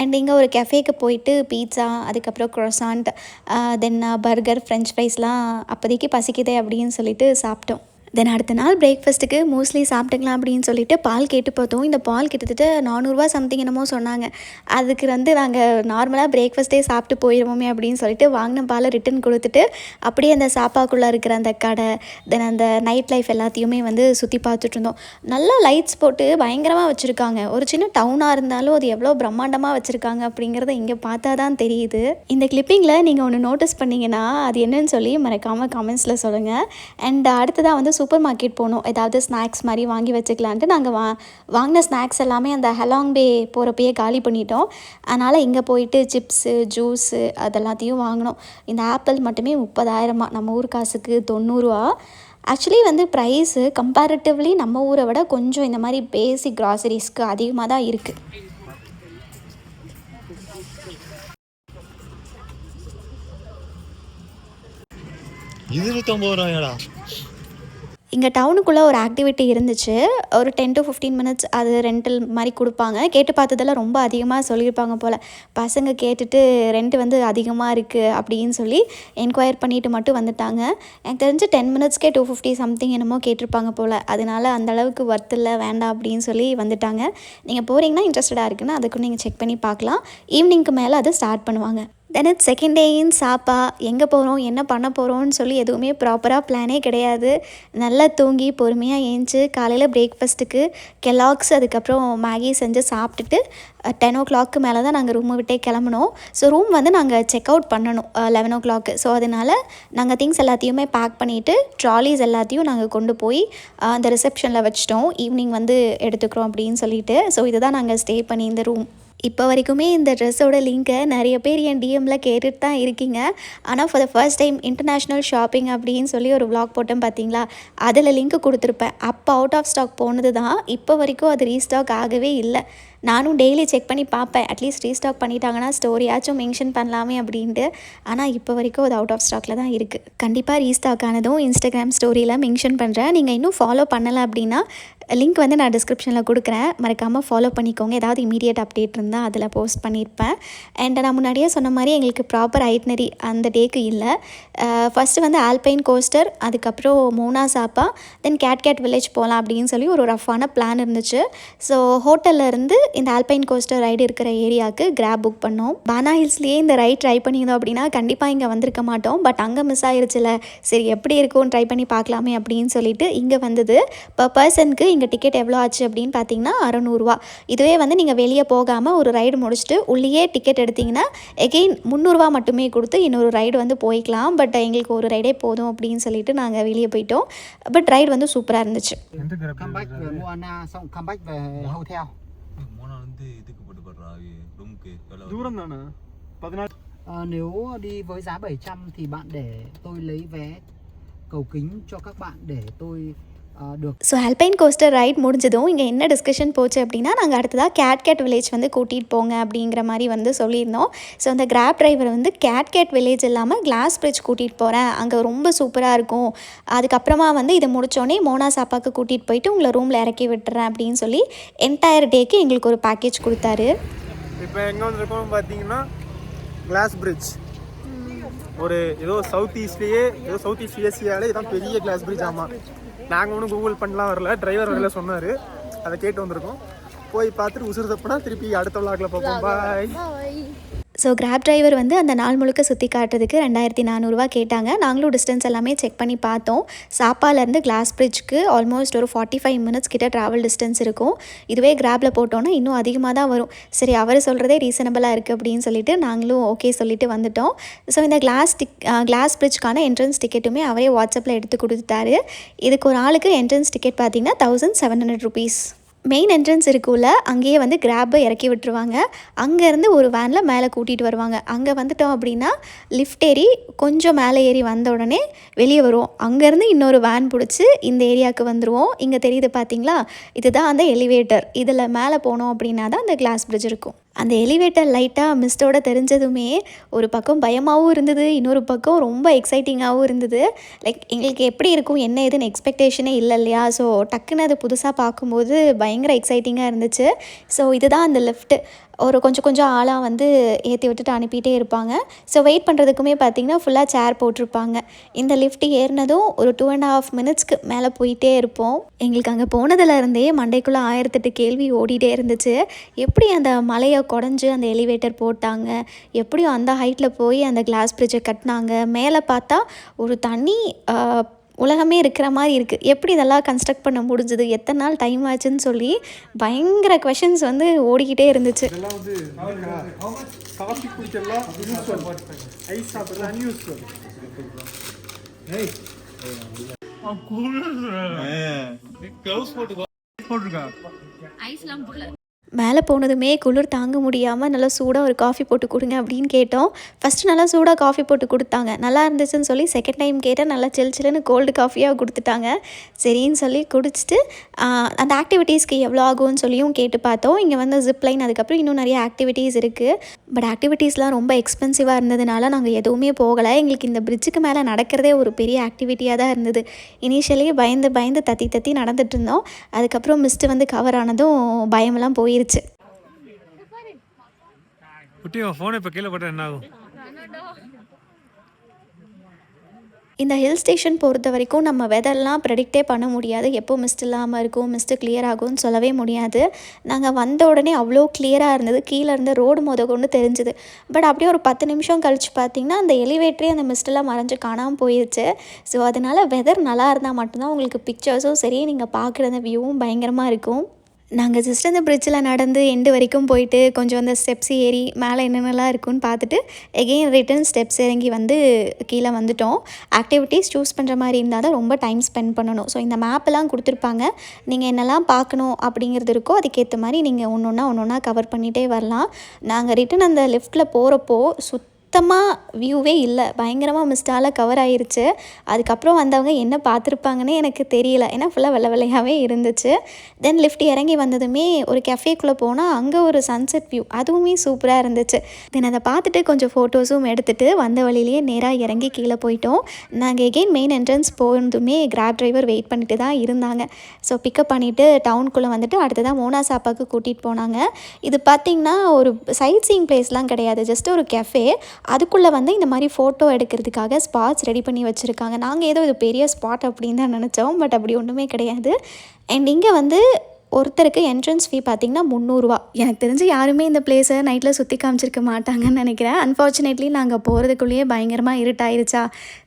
அண்ட் இங்கே ஒரு கெஃபேக்கு போயிட்டு பீட்சா, அதுக்கப்புறம் க்ரோசாண்ட், தென் பர்கர், ஃப்ரெஞ்ச் ஃப்ரைஸ்லாம் அப்போதைக்கு பசிக்குதே அப்படின்னு சொல்லிட்டு சாப்பிட்டோம். தென் அடுத்த நாள் பிரேக்ஃபாஸ்ட்டுக்கு மோஸ்ட்லி சாப்பிட்டுக்கலாம் அப்படின்னு சொல்லிட்டு பால் கேட்டு பார்த்தோம். இந்த பால் கிட்டத்தட்ட 400 சம்திங் என்னமோ சொன்னாங்க. அதுக்கு வந்து நாங்கள் நார்மலாக பிரேக்ஃபாஸ்ட்டே சாப்பிட்டு போயிடுவோமே அப்படின்னு சொல்லிட்டு வாங்கின பாலை ரிட்டன் கொடுத்துட்டு அப்படியே அந்த சாப்பாக்குள்ளே இருக்கிற அந்த கடை, தென் அந்த நைட் லைஃப் எல்லாத்தையுமே வந்து சுற்றி பார்த்துட்டு இருந்தோம். நல்லா லைட்ஸ் போட்டு பயங்கரமாக வச்சுருக்காங்க. ஒரு சின்ன டவுனாக இருந்தாலும் அது எவ்வளோ பிரம்மாண்டமாக வச்சுருக்காங்க அப்படிங்கிறத இங்கே பார்த்தா தான் தெரியுது. இந்த கிளிப்பிங்கில் நீங்கள் ஒன்று நோட்டீஸ் பண்ணிங்கன்னா அது என்னன்னு சொல்லி மறக்காமல் கமெண்ட்ஸில் சொல்லுங்கள். அண்ட் அடுத்ததாக வந்து சூப்பர் மார்க்கெட் போனோம். ஏதாவது ஸ்நாக்ஸ் மாதிரி வாங்கி வச்சுக்கலான்ட்டு நாங்கள் வாங்கின ஸ்நாக்ஸ் எல்லாமே அந்த ஹலாங் பே போகிறப்பயே காலி பண்ணிட்டோம். அதனால் இங்கே போயிட்டு சிப்ஸு, ஜூஸு அதெல்லாத்தையும் வாங்கினோம். இந்த ஆப்பிள் மட்டுமே 30,000, நம்ம ஊர் காசுக்கு 90 ஆக்சுவலி வந்து ப்ரைஸு கம்பேரிட்டிவ்லி நம்ம ஊரை விட கொஞ்சம் இந்த மாதிரி பேசிக் க்ராசரிஸ்க்கு அதிகமாக தான் இருக்குது. இது 150 ரூபாயாடா? இங்கே டவுனுக்குள்ளே ஒரு ஆக்டிவிட்டி இருந்துச்சு. ஒரு 10 to 15 minutes அது ரெண்டல் மாதிரி கொடுப்பாங்க. கேட்டு பார்த்ததெல்லாம் ரொம்ப அதிகமாக சொல்லியிருப்பாங்க போல். பசங்க கேட்டுட்டு ரெண்ட் வந்து அதிகமாக இருக்குது அப்படின்னு சொல்லி என்கொயர் பண்ணிட்டு மட்டும் வந்துட்டாங்க. எனக்கு தெரிஞ்சு 10 minutesக்கே 250 சம்திங் என்னமோ கேட்டிருப்பாங்க போல். அதனால அந்தளவுக்கு ஒர்த் இல்லை, வேண்டாம் அப்படின்னு சொல்லி வந்துட்டாங்க. நீங்கள் போகிறீங்கன்னா இன்ட்ரெஸ்டடாக இருக்குன்னா அதுக்கும் நீங்கள் செக் பண்ணி பார்க்கலாம். ஈவினிங்க்கு மேலே அதை ஸ்டார்ட் பண்ணுவாங்க. தென் இட்ஸ் செகண்ட் டே இன் சாப்பா. எங்கே போகிறோம், என்ன பண்ண போகிறோம்னு சொல்லி எதுவுமே ப்ராப்பராக பிளானே கிடையாது. நல்லா தூங்கி பொறுமையாக ஏஞ்சி காலையில் பிரேக்ஃபாஸ்ட்டுக்கு கெல்லாக்ஸ், அதுக்கப்புறம் மேகி செஞ்சு சாப்பிட்டுட்டு 10 o'clock மேலே தான் நாங்கள் ரூமை விட்டே கிளம்புனோம். ஸோ ரூம் வந்து நாங்கள் செக் அவுட் பண்ணணும் 11 o'clock. ஸோ அதனால் நாங்கள் திங்ஸ் எல்லாத்தையுமே பேக் பண்ணிவிட்டு ட்ராலிஸ் எல்லாத்தையும் நாங்கள் கொண்டு போய் அந்த ரிசப்ஷனில் வச்சிட்டோம். ஈவினிங் வந்து எடுத்துக்கிறோம் அப்படின்னு சொல்லிட்டு. ஸோ இதுதான் நாங்கள் ஸ்டே பண்ணி இந்த ரூம். இப்போ வரைக்குமே இந்த ட்ரெஸ்ஸோட லிங்க்கை நிறைய பேர் என் டிஎம்மில் கேட்டுட்டு தான் இருக்கீங்க. ஆனால் for the first time international shopping அப்படின்னு சொல்லி ஒரு vlog போட்டோம் பார்த்தீங்களா, அதில் லிங்க் கொடுத்துருப்பேன். அப்போ அவுட் ஆஃப் ஸ்டாக் போனது தான். இப்போ வரைக்கும் அது ரீஸ்டாக் ஆகவே இல்லை. நானும் டெய்லி செக் பண்ணி பார்ப்பேன், அட்லீஸ்ட் ரீஸ்டாக் பண்ணிட்டாங்கன்னா ஸ்டோரியாச்சும் மென்ஷன் பண்ணலாமே அப்படின்ட்டு. ஆனால் இப்போ வரைக்கும் அது அவுட் ஆஃப் ஸ்டாக்கில் தான் இருக்குது. கண்டிப்பாக ரீஸ்டாக் ஆனதும் இன்ஸ்டாகிராம் ஸ்டோரியில் மென்ஷன் பண்ணுறேன். நீங்கள் இன்னும் ஃபாலோ பண்ணலை அப்படின்னா லிங்க் வந்து நான் டிஸ்கிரிப்ஷனில் கொடுக்குறேன், மறக்காமல் ஃபாலோ பண்ணிக்கோங்க. ஏதாவது இமீடியட் அப்டேட் இருந்தால் அதில் போஸ்ட் பண்ணியிருப்பேன். அண்ட் நான் முன்னாடியே சொன்ன மாதிரி எங்களுக்கு ப்ராப்பர் ஐட்னரி அந்த டேக்கு இல்லை. ஃபஸ்ட்டு வந்து ஆல்பைன் கோஸ்டர், அதுக்கப்புறம் மோனா சாப்பா, தென் கேட் வில்லேஜ் போகலாம் அப்படின்னு சொல்லி ஒரு ரஃப்பான பிளான் இருந்துச்சு. ஸோ ஹோட்டலில் இருந்து இந்த ஆல்பைன் கோஸ்டர் ரைடு இருக்கிற ஏரியாவுக்கு கிராப் புக் பண்ணோம். பானா ஹில்ஸ்லேயே இந்த ரைட் ட்ரை பண்ணியிருந்தோம் அப்படின்னா கண்டிப்பாக இங்கே வந்திருக்க மாட்டோம். பட் அங்கே மிஸ் ஆகிருச்சுல, சரி எப்படி இருக்கும்னு ட்ரை பண்ணி பார்க்கலாமே அப்படின்னு சொல்லிட்டு இங்கே வந்தது. பர் பர்சனுக்கு இங்கே டிக்கெட் எவ்வளோ ஆச்சு அப்படின்னு பார்த்தீங்கன்னா 600 ரூபா. இதுவே வந்து நீங்கள் வெளியே போகாமல் ஒரு ரைடு முடிச்சுட்டு உள்ளேயே டிக்கெட் எடுத்திங்கன்னா எகெயின் 300 ரூபா மட்டுமே கொடுத்து இன்னொரு ரைடு வந்து போய்க்கலாம். பட் எங்களுக்கு ஒரு ரைடே போதும் அப்படின்னு சொல்லிட்டு நாங்கள் வெளியே போயிட்டோம். பட் ரைடு வந்து சூப்பராக இருந்துச்சு. comeback về Moana xong comeback về hotel. Mona வந்து இதுக்கு போட்டு போடுறா ரூமுக்கு தூரம் தானே 14. Nếu đi với giá 700 thì bạn để tôi lấy vé cầu kính cho các bạn để tôi được. So alpine coaster right முடிஞ்சதும் இங்கே என்ன டிஸ்கஷன் போச்சு அப்படின்னா, நாங்கள் அடுத்ததாக கேட் வில்லேஜ் வந்து கூட்டிகிட்டு போங்க அப்படிங்கிற மாதிரி வந்து சொல்லியிருந்தோம். ஸோ அந்த கிராப் டிரைவர் வந்து கேட் வில்லேஜ் இல்லாமல் கிளாஸ் பிரிட்ஜ் கூட்டிகிட்டு போகிறேன், அங்கே ரொம்ப சூப்பராக இருக்கும், அதுக்கப்புறமா வந்து இதை முடித்தோடனே மோனா சாப்பாக்கு கூட்டிகிட்டு போயிட்டு உங்களை ரூமில் இறக்கி விட்டுறேன் அப்படின்னு சொல்லி என்டையர் டேக்கு எங்களுக்கு ஒரு பேக்கேஜ் கொடுத்தாரு. இப்போ எங்கே வந்துருக்கோம் பார்த்தீங்கன்னா கிளாஸ் பிரிட்ஜ். ஒரு ஏதோ சவுத் ஈஸ்ட் ஏசியாவில் இதான் பெரிய கிளாஸ் பிரிட்ஜ். ஆமாம், நாங்கள் ஒன்றும் கூகுள் பண்ணலாம் வரல, டிரைவர் வரல சொன்னார், அதை கேட்டு வந்திருக்கோம். போய் பார்த்துட்டு உசுறு தப்புனா திருப்பி அடுத்த விளாக்ல பார்ப்போம். பாய். ஸோ கிராப் டிரைவர் வந்து அந்த நாள் முழுக்க சுற்றி காட்டுறதுக்கு 2400 கேட்டாங்க. நாங்களும் டிஸ்டன்ஸ் எல்லாமே செக் பண்ணி பார்த்தோம். சாப்பாலேருந்து கிளாஸ் பிரிட்ஜுக்கு ஆல்மோஸ்ட் ஒரு 45 மினிட்ஸ் கிட்ட ட்ராவல் டிஸ்டன்ஸ் இருக்கும். இதுவே கிராப்பில் போட்டோன்னா இன்னும் அதிகமாக தான் வரும். சரி அவர் சொல்கிறதே ரீசனபிளாக இருக்குது அப்படின்னு சொல்லிட்டு நாங்களும் ஓகே சொல்லிட்டு வந்துட்டோம். ஸோ இந்த கிளாஸ் பிரிட்ஜுக்கான என்ட்ரன்ஸ் டிக்கெட்டுமே அவரே வாட்ஸ்அப்பில் எடுத்து கொடுத்துட்டாரு. இதுக்கு ஒரு ஆளுக்கு என்ட்ரன்ஸ் டிக்கெட் பார்த்திங்கன்னா 1700 rupees. மெயின் என்ட்ரன்ஸ் இருக்குள்ள அங்கேயே வந்து கிராப்பை இறக்கி விட்டுருவாங்க. அங்கேருந்து ஒரு வேனில் மேலே கூட்டிகிட்டு வருவாங்க. அங்கே வந்துட்டோம் அப்படின்னா லிஃப்ட் ஏறி கொஞ்சம் மேலே ஏறி வந்த உடனே வெளியே வருவோம். அங்கேருந்து இன்னொரு வேன் பிடிச்சி இந்த ஏரியாவுக்கு வந்துடுவோம். இங்கே தெரியுது பார்த்தீங்களா, இதுதான் அந்த எலிவேட்டர். இதில் மேலே போனோம் அப்படின்னா தான் அந்த கிளாஸ் பிரிட்ஜ் இருக்கும். அந்த எலிவேட்டர் லைட்டாக மிஸ்டோட தெரிஞ்சதுமே ஒரு பக்கம் பயமாகவும் இருந்தது, இன்னொரு பக்கம் ரொம்ப எக்ஸைட்டிங்காகவும் இருந்தது. லைக் எங்களுக்கு எப்படி இருக்கும் என்ன ஏதுன்னு எக்ஸ்பெக்டேஷனே இல்லை இல்லையா. ஸோ டக்குன்னு அது புதுசாக பார்க்கும்போது பயங்கர எக்ஸைட்டிங்காக இருந்துச்சு. ஸோ இதுதான் அந்த லிஃப்ட்டு. ஒரு கொஞ்சம் ஆளாக வந்து ஏற்றி விட்டுட்டு அனுப்பிகிட்டே இருப்பாங்க. ஸோ வெயிட் பண்ணுறதுக்குமே பார்த்திங்கன்னா ஃபுல்லாக சேர் போட்டிருப்பாங்க. இந்த லிஃப்ட் ஏறினதும் ஒரு 2.5 மினிட்ஸ்க்கு மேலே போயிட்டே இருப்போம். எங்களுக்கு அங்கே போனதுலேருந்தே மண்டைக்குள்ளே 1008 கேள்வி ஓடிட்டே இருந்துச்சு. எப்படி அந்த மலையை குடஞ்சி அந்த எலிவேட்டர் போட்டாங்க, எப்படியும் அந்த ஹைட்டில் போய் அந்த கிளாஸ் பிரிட்ஜை கட்டினாங்க, மேலே பார்த்தா ஒரு தனி உலகமே இருக்கிற மாதிரி இருக்குது, எப்படி இதெல்லாம் கன்ஸ்ட்ரக்ட் பண்ண முடிஞ்சுது, எத்தனை நாள் டைம் ஆச்சுன்னு சொல்லி பயங்கர கொஷின்ஸ் வந்து ஓடிக்கிட்டே இருந்துச்சு. இதெல்லாம் வந்து காஃபி குடிக்கலாம் யூஸ்வல், ஐஸ் சாப்பிட்றது அன்யூஸ்வல். மேலே போனதுமே குளிர் தாங்க முடியாமல் நல்லா சூடாக ஒரு காஃபி போட்டு கொடுங்க அப்படின்னு கேட்டோம். ஃபஸ்ட்டு நல்லா சூடாக காஃபி போட்டு கொடுத்தாங்க, நல்லா இருந்துச்சுன்னு சொல்லி செகண்ட் டைம் கேட்டால் நல்லா சில்லுன்னு கோல்டு காஃபியாக கொடுத்துட்டாங்க. சரின்னு சொல்லி குடிச்சிட்டு அந்த ஆக்டிவிட்டீஸ்க்கு எவ்வளோ ஆகும்னு சொல்லியும் கேட்டு பார்த்தோம். இங்கே வந்து ஜிப்லைன் அதுக்கப்புறம் இன்னும் நிறைய ஆக்டிவிட்டீஸ் இருக்குது. பட் ஆக்டிவிட்டீஸ்லாம் ரொம்ப எக்ஸ்பென்சிவாக இருந்ததுனால நாங்கள் எதுவுமே போகலை. எங்களுக்கு இந்த பிரிட்ஜுக்கு மேலே நடக்கிறதே ஒரு பெரிய ஆக்டிவிட்டியாக தான் இருந்தது. இனிஷியலி பயந்து தத்தி நடந்துட்டு இருந்தோம். அதுக்கப்புறம் மிஸ்ட்டு வந்து கவர் ஆனதும் பயமெல்லாம் போயிருச்சு. குட்டி ஃபோனை இப்போ கீழே போட்டால் என்ன ஆகும்? இந்த ஹில் ஸ்டேஷன் பொறுத்த வரைக்கும் நம்ம வெதர்லாம் ப்ரெடிக்டே பண்ண முடியாது. எப்போ மிஸ்ட் இல்லாமல் இருக்கும், மிஸ்ட்டு கிளியர் ஆகும்னு சொல்லவே முடியாது. நாங்கள் வந்த உடனே அவ்வளோ கிளியராக இருந்தது, கீழே இருந்த ரோடு கொண்டு தெரிஞ்சுது. பட் அப்படியே ஒரு 10 நிமிஷம் கழிச்சு பார்த்திங்கன்னா அந்த எலிவேட்டரே அந்த மிஸ்டெல்லாம் மறைஞ்சு காணாமல் போயிடுச்சு. ஸோ அதனால் வெதர் நல்லா இருந்தால் மட்டும்தான் உங்களுக்கு பிக்சர்ஸும் சரி, நீங்கள் பார்க்குற அந்த வியூவும் பயங்கரமாக இருக்கும். நாங்கள் ஜஸ்ட் அந்த பிரிட்ஜில் நடந்து எண்டு வரைக்கும் போயிட்டு கொஞ்சம் அந்த ஸ்டெப்ஸ் ஏறி மேலே என்னென்னலாம் இருக்குன்னு பார்த்துட்டு எகெயின் ரிட்டன் ஸ்டெப்ஸ் இறங்கி வந்து கீழே வந்துட்டோம். ஆக்டிவிட்டீஸ் சூஸ் பண்ணுற மாதிரி இருந்தால் தான் ரொம்ப டைம் ஸ்பெண்ட் பண்ணணும். ஸோ இந்த மேப்பெல்லாம் கொடுத்துருப்பாங்க, நீங்கள் என்னெல்லாம் பார்க்கணும் அப்படிங்கிறது இருக்கோ அதுக்கேற்ற மாதிரி நீங்கள் ஒன்றா கவர் பண்ணிகிட்டே வரலாம். நாங்கள் ரிட்டன் அந்த லிஃப்ட்டில் போகிறப்போ சுத்தமாக வியூவே இல்லை, பயங்கரமாக மிஸ்டால் கவர் ஆயிருச்சு. அதுக்கப்புறம் வந்தவங்க என்ன பார்த்துருப்பாங்கன்னே எனக்கு தெரியல, ஏன்னா ஃபுல்லாக வெள்ளையாகவே இருந்துச்சு. தென் லிஃப்ட் இறங்கி வந்ததுமே ஒரு கெஃபேக்குள்ளே போனால் அங்கே ஒரு சன்செட் வியூ, அதுவுமே சூப்பராக இருந்துச்சு. தென் அதை பார்த்துட்டு கொஞ்சம் ஃபோட்டோஸும் எடுத்துகிட்டு வந்த வழியிலேயே நேராக இறங்கி கீழே போயிட்டோம். நாங்கள் எகெயின் மெயின் என்ட்ரன்ஸ் போனதுமே கிராப் டிரைவர் வெயிட் பண்ணிட்டு தான் இருந்தாங்க. ஸோ பிக்கப் பண்ணிவிட்டு டவுனுக்குள்ளே வந்துட்டு அடுத்ததான் மோனா சாப்பாக்கு கூட்டிகிட்டு போனாங்க. இது பார்த்திங்கன்னா ஒரு சைட் சீயிங் பிளேஸ்லாம் கிடையாது, ஜஸ்ட் ஒரு கெஃபே. அதுக்குள்ளே வந்து இந்த மாதிரி ஃபோட்டோ எடுக்கிறதுக்காக ஸ்பாட்ஸ் ரெடி பண்ணி வச்சுருக்காங்க. நாங்கள் ஏதோ இது பெரிய ஸ்பாட் அப்படின்னு தான் நினச்சோம், பட் அப்படி ஒன்றுமே கிடையாது. அண்ட் இங்கே வந்து ஒருத்தருக்கு என்ட்ரன்ஸ் ஃபீ பார்த்திங்கன்னா 300 ரூபா. எனக்கு தெரிஞ்சு யாருமே இந்த பிளேஸை நைட்டில் சுற்றி காமிச்சிருக்க மாட்டாங்கன்னு நினைக்கிறேன். அன்ஃபார்ச்சுனேட்லி நாங்கள் போகிறதுக்குள்ளேயே பயங்கரமாக இருட்டாயிருச்சா,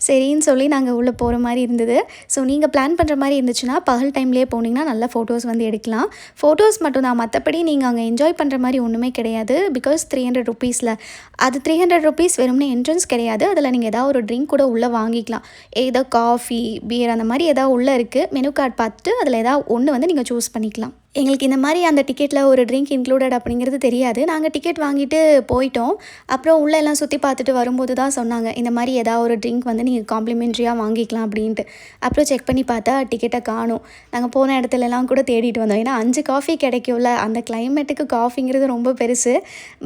சரின்னு சொல்லி நாங்கள் உள்ளே போகிற மாதிரி இருந்தது. ஸோ நீங்கள் பிளான் பண்ணுற மாதிரி இருந்துச்சுன்னா பகல் டைம்லேயே போனீங்கன்னா நல்ல ஃபோட்டோஸ் வந்து எடுக்கலாம். ஃபோட்டோஸ் மட்டும் தான், மற்றபடி நீங்கள் அங்கே என்ஜாய் பண்ணுற மாதிரி ஒன்றுமே கிடையாது. பிகாஸ் 300 rupeesல அது 300 rupees வெறும்னே என்ட்ரன்ஸ் கிடையாது. அதில் நீங்கள் ஏதாவது ஒரு ட்ரிங்க் கூட உள்ளே வாங்கிக்கலாம். ஏதோ காஃபி, பியர் அந்த மாதிரி ஏதாவது உள்ளே இருக்குது. மெனு கார்டு பார்த்துட்டு அதில் ஏதாவது ஒன்று வந்து நீங்கள் சூஸ் பண்ணிக்கலாம். எங்களுக்கு இந்த மாதிரி அந்த டிக்கெட்டில் ஒரு ட்ரிங்க் இன்க்ளூடட் அப்படிங்கிறது தெரியாது. நாங்கள் டிக்கெட் வாங்கிட்டு போயிட்டோம். அப்புறம் உள்ளே எல்லாம் சுற்றி பார்த்துட்டு வரும்போது தான் சொன்னாங்க, இந்த மாதிரி ஏதாவது ஒரு ட்ரிங்க் வந்து நீங்கள் காம்ப்ளிமெண்ட்ரியாக வாங்கிக்கலாம் அப்படின்ட்டு. அப்புறம் செக் பண்ணி பார்த்தா டிக்கெட்டை காணும். நாங்கள் போன இடத்துலலாம் கூட தேடிட்டு வந்தோம், ஏன்னா 5 காஃபி கிடைக்கும்ல, அந்த கிளைமேட்டுக்கு காஃபிங்கிறது ரொம்ப பெருசு.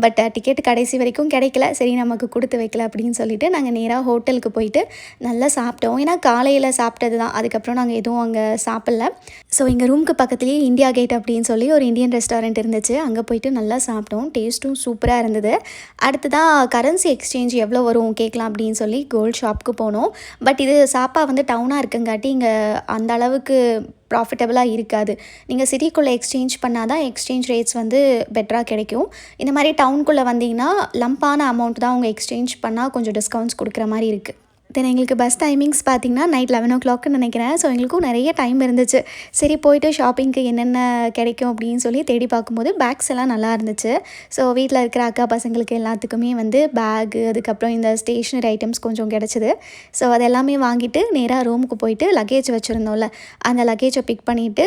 பட் டிக்கெட் கடைசி வரைக்கும் கிடைக்கல. சரி நமக்கு கொடுத்து வைக்கல அப்படின்னு சொல்லிட்டு நாங்கள் நேராக ஹோட்டலுக்கு போயிட்டு நல்லா சாப்பிட்டோம். ஏன்னா காலையில் சாப்பிட்டது தான், அதுக்கப்புறம் நாங்கள் எதுவும் அங்கே சாப்பிடல. ஸோ எங்கள் ரூமுக்கு பக்கத்துலேயே இந்தியா கேட் ஸ்ட்ரீட் அப்படின்னு சொல்லி ஒரு இந்தியன் ரெஸ்டாரண்ட் இருந்துச்சு. அங்கே போயிட்டு நல்லா சாப்பிட்டோம். டேஸ்ட்டும் சூப்பராக இருந்தது. அடுத்ததாக கரன்சி எக்ஸ்சேஞ்ச் எவ்வளோ வரும் கேட்கலாம் அப்படின்னு சொல்லி கோல்ட் ஷாப்புக்கு போனோம். பட் இது சாப்பா வந்து டவுனாக இருக்குங்காட்டி இங்கே அந்த அளவுக்கு ப்ராஃபிட்டபுளாக இருக்காது. நீங்கள் சிட்டிக்குள்ளே எக்ஸ்சேஞ்ச் பண்ணால் தான் எக்ஸ்சேஞ்ச் ரேட்ஸ் வந்து பெட்டராக கிடைக்கும். இந்த மாதிரி டவுனுக்குள்ளே வந்தீங்கன்னா லம்பான அமௌண்ட் தான் அவங்க எக்ஸ்சேஞ்ச் பண்ணால் கொஞ்சம் டிஸ்கவுண்ட்ஸ் கொடுக்குற மாதிரி இருக்குது. தென் எங்களுக்கு பஸ் டைமிங்ஸ் பார்த்திங்கன்னா நைட் 11 o'clockனு நினைக்கிறேன். ஸோ எங்களுக்கும் நிறைய டைம் இருந்துச்சு. சரி போயிட்டு ஷாப்பிங்க்கு என்னென்ன கிடைக்கும் அப்படின்னு சொல்லி தேடி பார்க்கும்போது பேக்ஸ் எல்லாம் நல்லா இருந்துச்சு. ஸோ வீட்டில் இருக்கிற அக்கா பசங்களுக்கு எல்லாத்துக்குமே வந்து பேகு, அதுக்கப்புறம் இந்த ஸ்டேஷ்னரி ஐட்டம்ஸ் கொஞ்சம் கிடச்சிது. ஸோ அது எல்லாமே வாங்கிட்டு நேராக ரூமுக்கு போயிட்டு லக்கேஜ் வச்சுருந்தோம்ல அந்த லக்கேஜை பிக் பண்ணிவிட்டு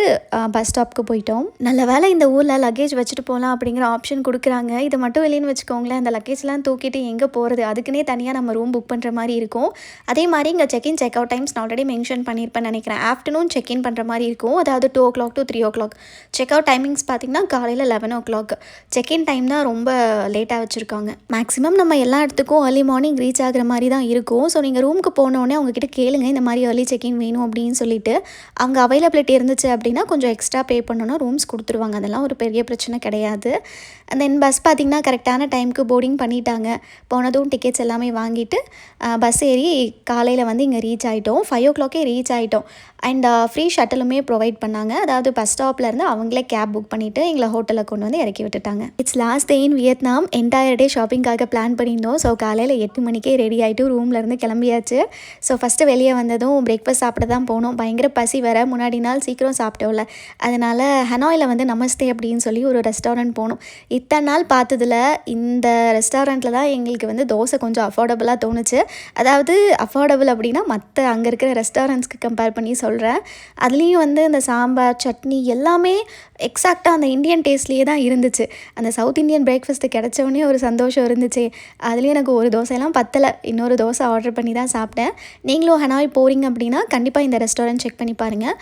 பஸ் ஸ்டாப்புக்கு போயிட்டோம். நல்ல வேளை இந்த ஊரில் லக்கேஜ் வச்சுட்டு போகலாம் அப்படிங்கிற ஆப்ஷன் கொடுக்குறாங்க. இது மட்டும் இல்லைன்னு வச்சுக்கோங்களேன், அந்த லக்கேஜ்லாம் தூக்கிட்டு எங்கே போகிறது, அதுக்குன்னே தனியாக நம்ம ரூம் புக் பண்ணுற மாதிரி இருக்கும். அதே மாதிரி இங்கே செக்இன் செக் அவுட் டைம்ஸ் நான் ஆல்ரெடி மென்ஷன் பண்ணியிருப்பேன்னு நினைக்கிறேன். ஆஃப்டர்நூன் செக்இன் பண்ணுற மாதிரி இருக்கும், அதாவது 2 o'clock to 3 o'clock. Check out timings பார்த்திங்கன்னா காலையில் 11 o'clock. செக்இன் டைம் தான் ரொம்ப லேட்டாக வச்சுருக்காங்க. மேக்ஸிமம் நம்ம எல்லா இடத்துக்கும் ஏர்லி மார்னிங் ரீச் ஆகிற மாதிரி தான் இருக்கும். ஸோ நீங்கள் ரூமுக்கு போனோடனே அவங்கக்கிட்ட கேளுங்க இந்த மாதிரி ஏர்லி செக்இன் வேணும் அப்படின்னு சொல்லிட்டு. அவங்க அவைலபிலிட்டி இருந்துச்சு அப்படின்னா கொஞ்சம் எக்ஸ்ட்ரா பே பண்ணணும்னா ரூம்ஸ் கொடுத்துருவாங்க. அதெல்லாம் ஒரு பெரிய பிரச்சனை கிடையாது. அண்ட் தென் பஸ் பார்த்திங்கன்னா கரெக்டான டைமுக்கு போர்டிங் பண்ணிட்டாங்க. போனதும் டிக்கெட்ஸ் எல்லாமே வாங்கிட்டு பஸ் ஏறி காலையில் வந்து இங்கே ரீச் ஆகிட்டோம். 5 o'clock ரீச் ஆகிட்டோம். அண்ட் ஃப்ரீ ஷட்டலுமே ப்ரொவைட் பண்ணாங்க. அதாவது பஸ் ஸ்டாப்லேருந்து அவங்களே கேப் புக் பண்ணிவிட்டு எங்களை ஹோட்டலில் கொண்டு வந்து இறக்கி விட்டுட்டாங்க. It's last day in Vietnam. Entire day ஷாப்பிங்காக பிளான் பண்ணியிருந்தோம். ஸோ காலையில் 8 மணிக்கே ரெடி ஆகிட்டு ரூம்லேருந்து கிளம்பியாச்சு. ஸோ ஃபஸ்ட்டு வெளியே வந்ததும் பிரேக்ஃபாஸ்ட் சாப்பிட தான் போனோம். பயங்கர பசி வேறு, முன்னாடி நாள் சீக்கிரம் சாப்பிட்டோம்ல, அதனால் ஹனாயில் வந்து நமஸ்தே அப்படின்னு சொல்லி ஒரு ரெஸ்டாரண்ட் போனோம். இத்தனை நாள் பார்த்ததில் இந்த ரெஸ்டாரண்ட்டில் தான் எங்களுக்கு வந்து தோசை கொஞ்சம் அஃபோர்டபுளாக தோணுச்சு. அதாவது அஃபோர்டபுள் அப்படின்னா மற்ற அங்கே இருக்கிற ரெஸ்டாரண்ட்ஸ்க்கு கம்பேர் பண்ணி சொல்கிறேன். அதுலேயும் வந்து இந்த சாம்பார், சட்னி எல்லாமே எக்ஸாக்டாக அந்த இந்தியன் டேஸ்ட்லேயே தான் இருந்துச்சு. அந்த சவுத் இந்தியன் பிரேக்ஃபாஸ்ட்டு கிடச்சோடனே ஒரு சந்தோஷம் இருந்துச்சு. அதுலேயும் எனக்கு ஒரு தோசையெல்லாம் பத்தலை, இன்னொரு தோசை ஆர்டர் பண்ணி தான் சாப்பிட்டேன். நீங்களும் ஹனாய் போகிறீங்க அப்படின்னா கண்டிப்பாக இந்த ரெஸ்டாரண்ட் செக் பண்ணி பாருங்கள்.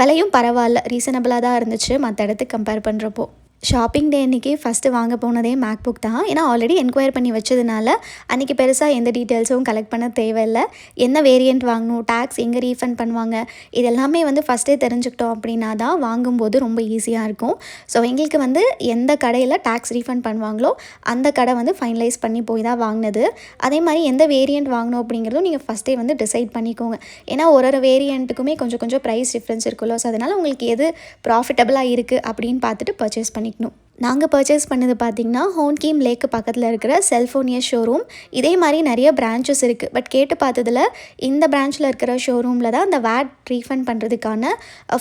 விலையும் பரவாயில்ல, ரீசனபிளாக தான் இருந்துச்சு மற்ற இடத்துக்கு கம்பேர் பண்ணுறப்போ. ஷாப்பிங் டே அன்றைக்கி ஃபஸ்ட்டு வாங்க போனதே மேக்புக் தான். ஏன்னா ஆல்ரெடி என்கொயர் பண்ணி வச்சதுனால அன்றைக்கி பெருசாக எந்த டீட்டெயில்ஸும் கலெக்ட் பண்ண தேவையில்லை. என்ன வேரியண்ட் வாங்கணும், டேக்ஸ் எங்கே ரீஃபண்ட் பண்ணுவாங்க, இது எல்லாமே வந்து ஃபஸ்ட்டே தெரிஞ்சுக்கிட்டோம் அப்படின்னா தான் வாங்கும்போது ரொம்ப ஈஸியாக இருக்கும். ஸோ எங்களுக்கு வந்து எந்த கடையில் டேக்ஸ் ரீஃபண்ட் பண்ணுவாங்களோ அந்த கடை வந்து ஃபைனலைஸ் பண்ணி போய் தான் வாங்கினது. அதே மாதிரி எந்த வேரியண்ட் வாங்கணும் அப்படிங்கிறதும் நீங்கள் ஃபஸ்ட்டே வந்து டிசைட் பண்ணிக்கோங்க. ஏன்னா ஒரு வேரியண்ட்டுக்குமே கொஞ்சம் கொஞ்சம் ப்ரைஸ் டிஃப்ரென்ஸ் இருக்குல்ல. ஸோ அதனால் உங்களுக்கு எது ப்ராஃபிட்டபுளாக இருக்குது அப்படின்னு பார்த்துட்டு பர்ச்சேஸ் பண்ணிக்கணும். நாங்கள் பர்ச்சேஸ் பண்ணது பார்த்திங்கன்னா ஹோன்கீம் லேக்கு பக்கத்தில் இருக்கிற செல்ஃபோனியா ஷோரூம். இதே மாதிரி நிறைய பிரான்ச்சஸ் இருக்குது. பட் கேட்டு பார்த்ததில் இந்த பிரான்ச்சில் இருக்கிற ஷோரூமில் தான் அந்த வேட் ரீஃபண்ட் பண்ணுறதுக்கான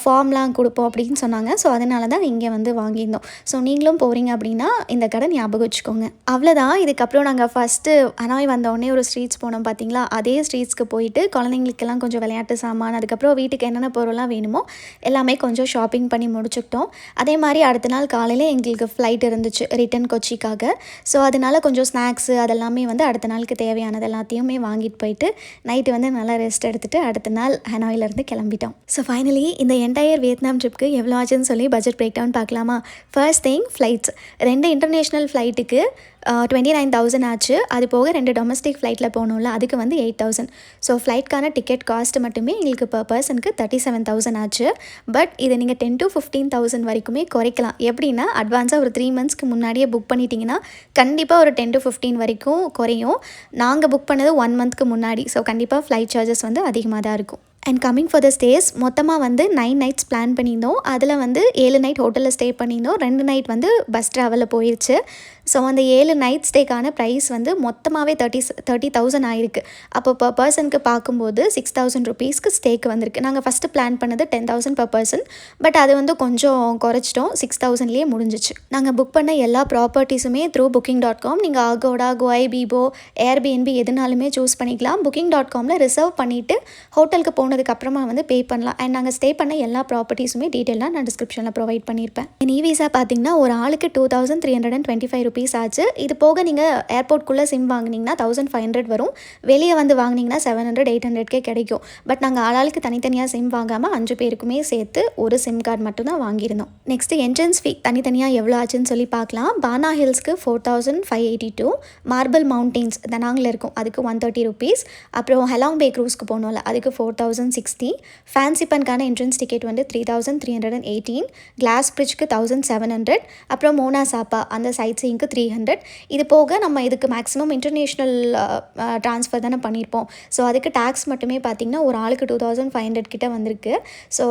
ஃபார்ம்லாம் கொடுப்போம் அப்படின்னு சொன்னாங்க. ஸோ அதனால தான் இங்கே வந்து வாங்கியிருந்தோம். ஸோ நீங்களும் போகிறீங்க அப்படின்னா இந்த கடை ஞாபகம் வச்சுக்கோங்க. அவ்வளோதான். இதுக்கப்புறம் நாங்கள் ஃபஸ்ட்டு ஹனாய் வந்தோடனே ஒரு ஸ்ட்ரீட்ஸ் போனோம் பார்த்திங்களா, அதே ஸ்ட்ரீட்ஸ்க்கு போயிட்டு குழந்தைங்களுக்கெல்லாம் கொஞ்சம் விளையாட்டு சாமான், அதுக்கப்புறம் வீட்டுக்கு என்னென்ன பொருள்லாம் வேணுமோ எல்லாமே கொஞ்சம் ஷாப்பிங் பண்ணி முடிச்சுக்கிட்டோம். அதே மாதிரி அடுத்த நாள் காலையில் எங்களுக்கு ஃப்ளைட் இருந்துச்சு ரிட்டன் கொச்சிக்காக. ஸோ அதனால் கொஞ்சம் ஸ்நாக்ஸு அதெல்லாமே வந்து அடுத்த நாளுக்கு தேவையானது எல்லாத்தையுமே வாங்கிட்டு போயிட்டு நைட்டு வந்து நல்லா ரெஸ்ட் எடுத்துகிட்டு அடுத்த நாள் ஹனாயிலேருந்து கிளம்பிட்டோம். ஸோ ஃபைனலி இந்த என்டையர் வியட்நாம் ட்ரிப்புக்கு எவ்வளோ ஆச்சுன்னு சொல்லி பட்ஜெட் பிரேக் டவுன் பார்க்கலாமா. First thing flights. 2 இன்டர்நேஷ்னல் ஃப்ளைட்டுக்கு 29,000 ஆச்சு. அது போக 2 டொமஸ்டிக் ஃப்ளைட்டில் போகணும்ல, அதுக்கு வந்து 8,000. ஸோ ஃப்ளைட்கான டிக்கெட் காஸ்ட் மட்டுமே எங்களுக்கு பர் பர்சனுக்கு 37,000 ஆச்சு. பட் இதை நீங்கள் 10,000 to 15,000 வரைக்குமே குறைக்கலாம். எப்படின்னா அட்வான்ஸாக ஒரு 3 monthsக்கு முன்னாடியே புக் பண்ணிட்டீங்கன்னா கண்டிப்பாக ஒரு 10 to 15 வரைக்கும் குறையும். நாங்கள் புக் பண்ணது 1 monthக்கு முன்னாடி. ஸோ கண்டிப்பாக ஃப்ளைட் சார்ஜஸ் வந்து அதிகமாக தான் இருக்கும். And coming for the stay மொத்தமாக வந்து 9 nights பிளான் பண்ணியிருந்தோம். அதில் வந்து 7 night ஹோட்டலில் ஸ்டே பண்ணியிருந்தோம், 2 night வந்து பஸ் ட்ராவலில் போயிடுச்சு. ஸோ அந்த 7 night ஸ்டேக்கான ப்ரைஸ் வந்து மொத்தமாகவே 30,000 ஆயிருக்கு. அப்போ பர் பர்சனுக்கு பார்க்கும்போது 6,000 rupeesக்கு ஸ்டேக்கு வந்திருக்கு. நாங்கள் ஃபஸ்ட்டு பிளான் பண்ணது 10,000 per person. பட் அது வந்து கொஞ்சம் குறைச்சிட்டோம், 6,000லேயே முடிஞ்சிச்சு. நாங்கள் புக் பண்ண எல்லா ப்ராப்பர்ட்டிஸுமே த்ரூ booking.com. நீங்கள் ஆகோடா, கோய், பீபோ, ஏர்பிஎன்பி எதுனாலுமே சூஸ் பண்ணிக்கலாம். booking.comல ரிசர்வ் பண்ணிவிட்டு ஹோட்டலுக்கு போனதுக்கப்புறமா வந்து பே பண்ணலாம். அண்ட் நாங்கள் ஸ்டே பண்ண எல்லா ப்ராப்பர்ட்டிஸுமே டீட்டெயிலாக நான் டிஸ்கிரிப்ஷனில் ப்ரொவைட் பண்ணியிருப்பேன். இ விசா பார்த்திங்கன்னா ஒரு ஆளுக்கு 2,325 ருபீஸ் ஆச்சு. இது போக நீங்கள் ஏர்போர்ட்குள்ளே சிம் வாங்கினீங்கன்னா 1500 வரும். வெளியே வந்து வாங்கினீங்கன்னா 700 800 கிடைக்கும். பட் நாங்கள் ஆளாளுக்கு தனித்தனியாக சிம் வாங்காமல் 5 பேருக்குமே சேர்த்து ஒரு சிம் கார்டு மட்டும்தான் வாங்கியிருந்தோம். நெக்ஸ்ட்டு என்ட்ரன்ஸ் ஃபீ தனித்தனியாக எவ்வளோ ஆச்சுன்னு சொல்லி பார்க்கலாம். பானா ஹில்ஸ்க்கு 4582, மார்பிள் மவுண்டெயின்ஸ் தனாங்கில் இருக்கும் அதுக்கு 130 ருபீஸ். அப்புறம் ஹெலாங் பே க்ரூஸ்க்கு போனோம்ல அதுக்கு 4060. ஃபேன்சி பன்கான என்ட்ரன்ஸ் டிக்கெட் வந்து 3318. கிளாஸ் பிரிட்ஜ்க்கு 1700. அப்புறம் மோனா சாப்பா அந்த சைட் சீயிங்க்கு 300. இது போக நம்ம இதுக்கு மேக்ஸிமம் இன்டர்நேஷ்னல் ட்ரான்ஸ்ஃபர் தானே பண்ணியிருப்போம். ஸோ அதுக்கு டேக்ஸ் மட்டுமே பார்த்திங்கன்னா ஒரு ஆளுக்கு 2500 கிட்ட வந்திருக்கு. ஸோ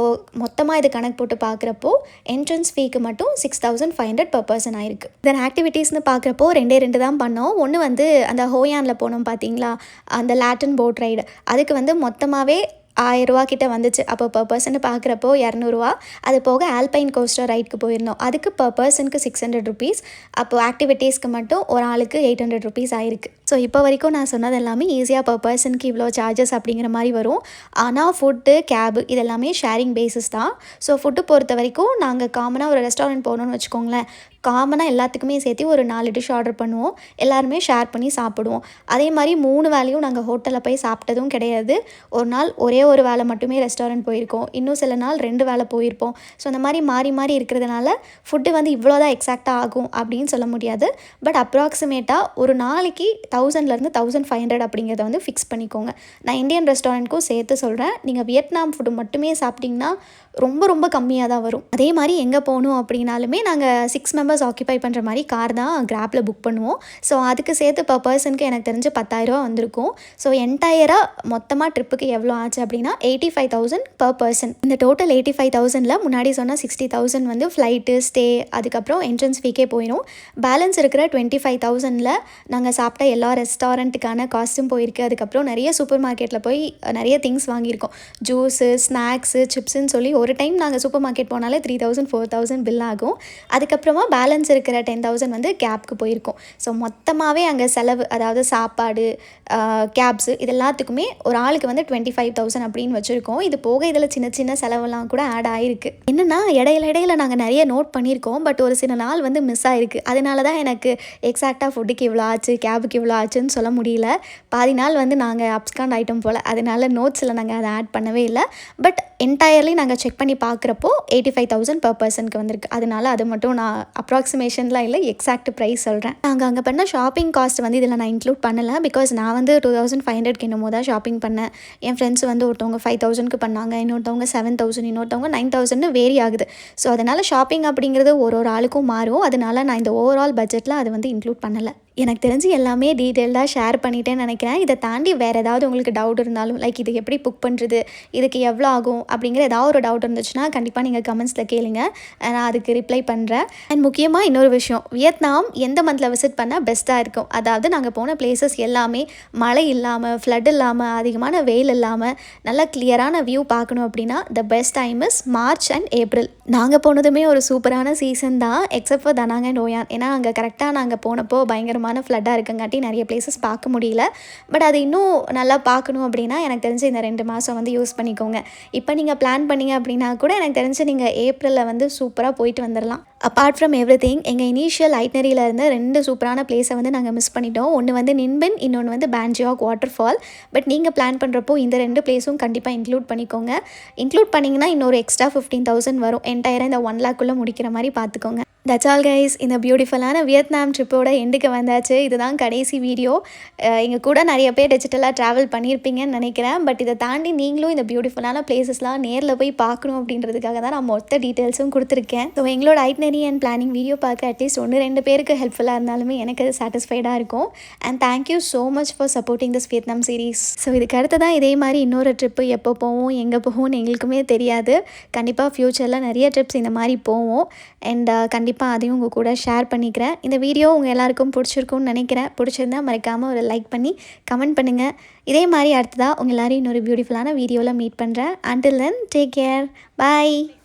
மொத்தமாக இது கணக்கு போட்டு பார்க்குறப்போ என்ட்ரன்ஸ் ஃபீக்கு மட்டும் 6500 per person ஆயிருக்கு. தென் ஆக்டிவிட்டீஸ்னு பார்க்குறப்போ 2 தான் பண்ணோம். ஒன்று வந்து அந்த ஹோயானில் போனோம் பார்த்தீங்களா, அந்த லாட்டன் போட் ரைடு, அதுக்கு வந்து மொத்தமாகவே 1000 ரூபா கிட்ட வந்துச்சு. அப்போ per person பார்க்குறப்போ 200 ரூபா. அது போக ஆல்பைன் கோஸ்டர் ரைடுக்கு போயிருந்தோம், அதுக்கு per personக்கு 600 ருபீஸ். அப்போது ஆக்டிவிட்டீஸ்க்கு மட்டும் ஒரு ஆளுக்கு 800 ருபீஸ் ஆயிருக்கு. ஸோ இப்போ வரைக்கும் நான் சொன்னது எல்லாமே ஈஸியாக per personக்கு இவ்வளோ சார்ஜஸ் அப்படிங்கிற மாதிரி வரும். ஆனால் ஃபுட்டு கேபு இதெல்லாமே ஷேரிங் பேசிஸ் தான். ஸோ ஃபுட்டு பொறுத்த வரைக்கும் நாங்கள் காமனாக ஒரு ரெஸ்டாரண்ட் போகணுன்னு வச்சுக்கோங்களேன், காமனாக எல்லாத்துக்குமே சேர்த்து ஒரு 4 டிஷ் ஆர்டர் பண்ணுவோம். எல்லாருமே ஷேர் பண்ணி சாப்பிடுவோம். அதே மாதிரி 3 வேளையும் நாங்கள் ஹோட்டலில் போய் சாப்பிட்டதும் கிடையாது. ஒரு நாள் ஒரே ஒரு வேளை மட்டுமே ரெஸ்டாரண்ட் போயிருக்கோம், இன்னும் சில நாள் 2 வேளை போயிருப்போம். ஸோ அந்த மாதிரி மாறி மாறி இருக்கிறதுனால ஃபுட்டு வந்து இவ்வளோ தான் எக்ஸாக்டாக ஆகும் அப்படின்னு சொல்ல முடியாது. பட் அப்ராக்சிமேட்டாக ஒரு நாளைக்கு 1000லேருந்து 1500 அப்படிங்கிறத வந்து ஃபிக்ஸ் பண்ணிக்கோங்க. நான் இந்தியன் ரெஸ்டாரண்ட்க்கும் சேர்த்து சொல்கிறேன். நீங்கள் வியட்நாம் ஃபுட்டு மட்டுமே சாப்பிட்டிங்கன்னா ரொம்ப ரொம்ப கம்மியாக தான் வரும். அதே மாதிரி எங்கே போகணும் அப்படின்னாலுமே நாங்கள் 6 மெம்பர்ஸ் ஆக்கியபை பண்ணுற மாதிரி கார் தான் கிராப்பில் புக் பண்ணுவோம். ஸோ அதுக்கு சேர்த்து per personக்கு எனக்கு தெரிஞ்சு 10,000 ரூபா வந்திருக்கும். ஸோ என்டையராக மொத்தமாக ட்ரிப்புக்கு எவ்வளோ ஆச்சு அப்படின்னா 85,000 per person. இந்த டோட்டல் 85,000ல் முன்னாடி சொன்னால் 60,000 வந்து ஃப்ளைட்டு ஸ்டே அதுக்கப்புறம் என்ட்ரன்ஸ் ஃபீக்கே போயிடும். பேலன்ஸ் இருக்கிற 25,000ல் நாங்கள் சாப்பிட்ட எல்லா ரெஸ்டாரண்ட்டுக்கான காஸ்ட்டும் போயிருக்கு. அதுக்கப்புறம் நிறைய சூப்பர் மார்க்கெட்டில் போய் நிறைய திங்ஸ் வாங்கியிருக்கோம், ஜூஸு ஸ்நாக்ஸு சிப்ஸுன்னு சொல்லி. ஒரு டைம் நாங்கள் சூப்பர் மார்க்கெட் போனாலே 3000 4000 பில் ஆகும். அதுக்கப்புறமா பேலன்ஸ் இருக்கிற 10,000 வந்து கேப்க்கு போயிருக்கோம். ஸோ மொத்தமாகவே அங்கே செலவு, அதாவது சாப்பாடு கேப்ஸு இது எல்லாத்துக்குமே ஒரு ஆளுக்கு வந்து 25,000 அப்படின்னு வச்சுருக்கோம். இது போக இதில் சின்ன சின்ன செலவெல்லாம் கூட ஆட் ஆகிருக்கு. என்னென்னா இடையில நாங்கள் நிறைய நோட் பண்ணியிருக்கோம், பட் ஒரு சில நாள் வந்து மிஸ் ஆகிருக்கு. அதனால தான் எனக்கு எக்ஸாக்டாக ஃபுட்டுக்கு இவ்வளோ ஆச்சு கேபுக்கு இவ்வளோ ஆச்சுன்னு சொல்ல முடியல. பாதி நாள் வந்து நாங்கள் அப்ஸ்காண்ட் ஐட்டம் போல், அதனால நோட்ஸில் நாங்கள் அதை ஆட் பண்ணவே இல்லை. பட் என்டையர்லி நாங்கள் செக் பண்ணி பார்க்குறப்போ 85,000 per personக்கு வந்திருக்கு. அதனால அது மட்டும் நான் அப்ராக்சிமேஷன்லாம் இல்லை, எக்ஸாக்ட் ப்ரைஸ் சொல்கிறேன். நாங்கள் அங்கே பண்ண ஷாப்பிங் காஸ்ட் வந்து இதில் நான் இன்க்ளூட் பண்ணலை. பிகாஸ் நான் வந்து 2500க்கு என்னமோ தான் ஷாப்பிங் பண்ணேன். என் ஃப்ரெண்ட்ஸ் வந்து ஒருத்தவங்க 5000க்கு பண்ணாங்க, இன்னொருத்தவங்க 7000, இன்னொருத்தவங்க 9000ன்னு வேரி ஆகுது. ஸோ அதனால் ஷாப்பிங் அப்படிங்கிறது ஒரு ஆளுக்கும் மாறும். அதனால நான் இந்த ஓவரால் பட்ஜெட்டில் அது வந்து இன்க்ளூட் பண்ணலை. எனக்கு தெரிஞ்சு எல்லாமே டீட்டெயில்டாக ஷேர் பண்ணிட்டேன்னு நினைக்கிறேன். இதை தாண்டி வேறு ஏதாவது உங்களுக்கு டவுட் இருந்தாலும், லைக் இது எப்படி புக் பண்ணுறது, இதுக்கு எவ்வளோ ஆகும் அப்படிங்கிற ஏதாவது ஒரு டவுட் இருந்துச்சுன்னா கண்டிப்பாக நீங்கள் கமெண்ட்ஸில் கேளுங்க, நான் அதுக்கு ரிப்ளை பண்ணுறேன். அண்ட் முக்கியமாக இன்னொரு விஷயம், வியட்நாம் எந்த மந்தில் விசிட் பண்ணால் பெஸ்ட்டாக இருக்கும், அதாவது நாங்கள் போன பிளேசஸ் எல்லாமே மழை இல்லாமல் ஃப்ளட் இல்லாமல் அதிகமான வெயில் இல்லாமல் நல்லா கிளியரான வியூ பார்க்கணும் அப்படின்னா the best time is March and April. நாங்கள் போனதுமே ஒரு சூப்பரான சீசன் தான், எக்ஸப்ட் ஃபார் தனாங் அண்ட் ஓயான். ஏன்னா அங்கே கரெக்டாக நாங்கள் போனப்போ பயங்கரமான ஃப்ளட்டாக இருக்கங்காட்டி நிறைய பிளேசஸ் பார்க்க முடியல. பட் அது இன்னும் நல்லா பார்க்கணும் அப்படின்னா எனக்கு தெரிஞ்சு இந்த 2 மாதம் வந்து யூஸ் பண்ணிக்கோங்க. இப்போ நீங்கள் பிளான் பண்ணிங்க அப்படின்னா கூட எனக்கு தெரிஞ்சு நீங்கள் ஏப்ரலில் வந்து சூப்பராக போயிட்டு வந்துடலாம். அப்பார்ட் ஃப்ரம் எவ்ரிதிங் எங்கள் இனிஷியல் ஐட்னரியில் இருந்து 2 சூப்பரான பிளேஸை வந்து நாங்கள் மிஸ் பண்ணிட்டோம். ஒன்று வந்து நின்பின், இன்னொன்று வந்து பேன்ஜியாக் வாட்டர் ஃபால். பட் நீங்கள் பிளான் பண்ணுறப்போ இந்த 2 பிளேஸும் கண்டிப்பாக இன்க்ளூட் பண்ணிக்கோங்க. இன்க்ளூட் பண்ணிங்கன்னா இன்னொரு எக்ஸ்ட்ரா 15,000 வரும். என்டையராக இந்த 1 lakhக்குள்ளே முடிக்கிற மாதிரி பார்த்துக்கோங்க. That's all guys. இந்த பியூட்டிஃபுல்லான வியட்நாம் ட்ரிப்போட எண்டுக்கு வந்தாச்சு. இதுதான் கடைசி வீடியோ. எங்கள் கூட நிறைய பேர் டிஜிட்டலாக ட்ராவல் பண்ணியிருப்பீங்கன்னு நினைக்கிறேன். பட் இதை தாண்டி நீங்களும் இந்த பியூட்டிஃபுல்லான பிளேசஸ்லாம் நேரில் போய் பார்க்கணும் அப்படின்றதுக்காக தான் நான் மொத்த டீட்டெயில்ஸும் கொடுத்துருக்கேன். ஸோ எங்களோட ஐட்னரி அண்ட் பிளானிங் வீடியோ பார்க்க அட்லீஸ்ட் 1-2 பேருக்கு ஹெல்ப்ஃபுல்லாக இருந்தாலுமே எனக்கு அது சாட்டிஸ்ஃபைடாக இருக்கும். And thank you so much for supporting this Vietnam series. So இதுக்கு அடுத்து தான் இதே மாதிரி இன்னொரு ட்ரிப்பு எப்போ போவோம் எங்கே போவோம்னு எங்களுக்குமே தெரியாது. கண்டிப்பாக ஃப்யூச்சரில் நிறைய ட்ரிப்ஸ் இந்த மாதிரி போவோம். அண்ட் கண்டிப்பாக அதையும் உங்கள் கூட ஷேர் பண்ணிக்கிறேன். இந்த வீடியோ உங்கள் எல்லாருக்கும் பிடிச்சிருக்கும்னு நினைக்கிறேன். பிடிச்சிருந்தா மறக்காமல் ஒரு லைக் பண்ணி கமெண்ட் பண்ணுங்கள். இதே மாதிரி அடுத்ததாக உங்கள் எல்லோரும் இன்னொரு பியூட்டிஃபுல்லான வீடியோவில் மீட் பண்ணுறேன். Until then, take care. Bye.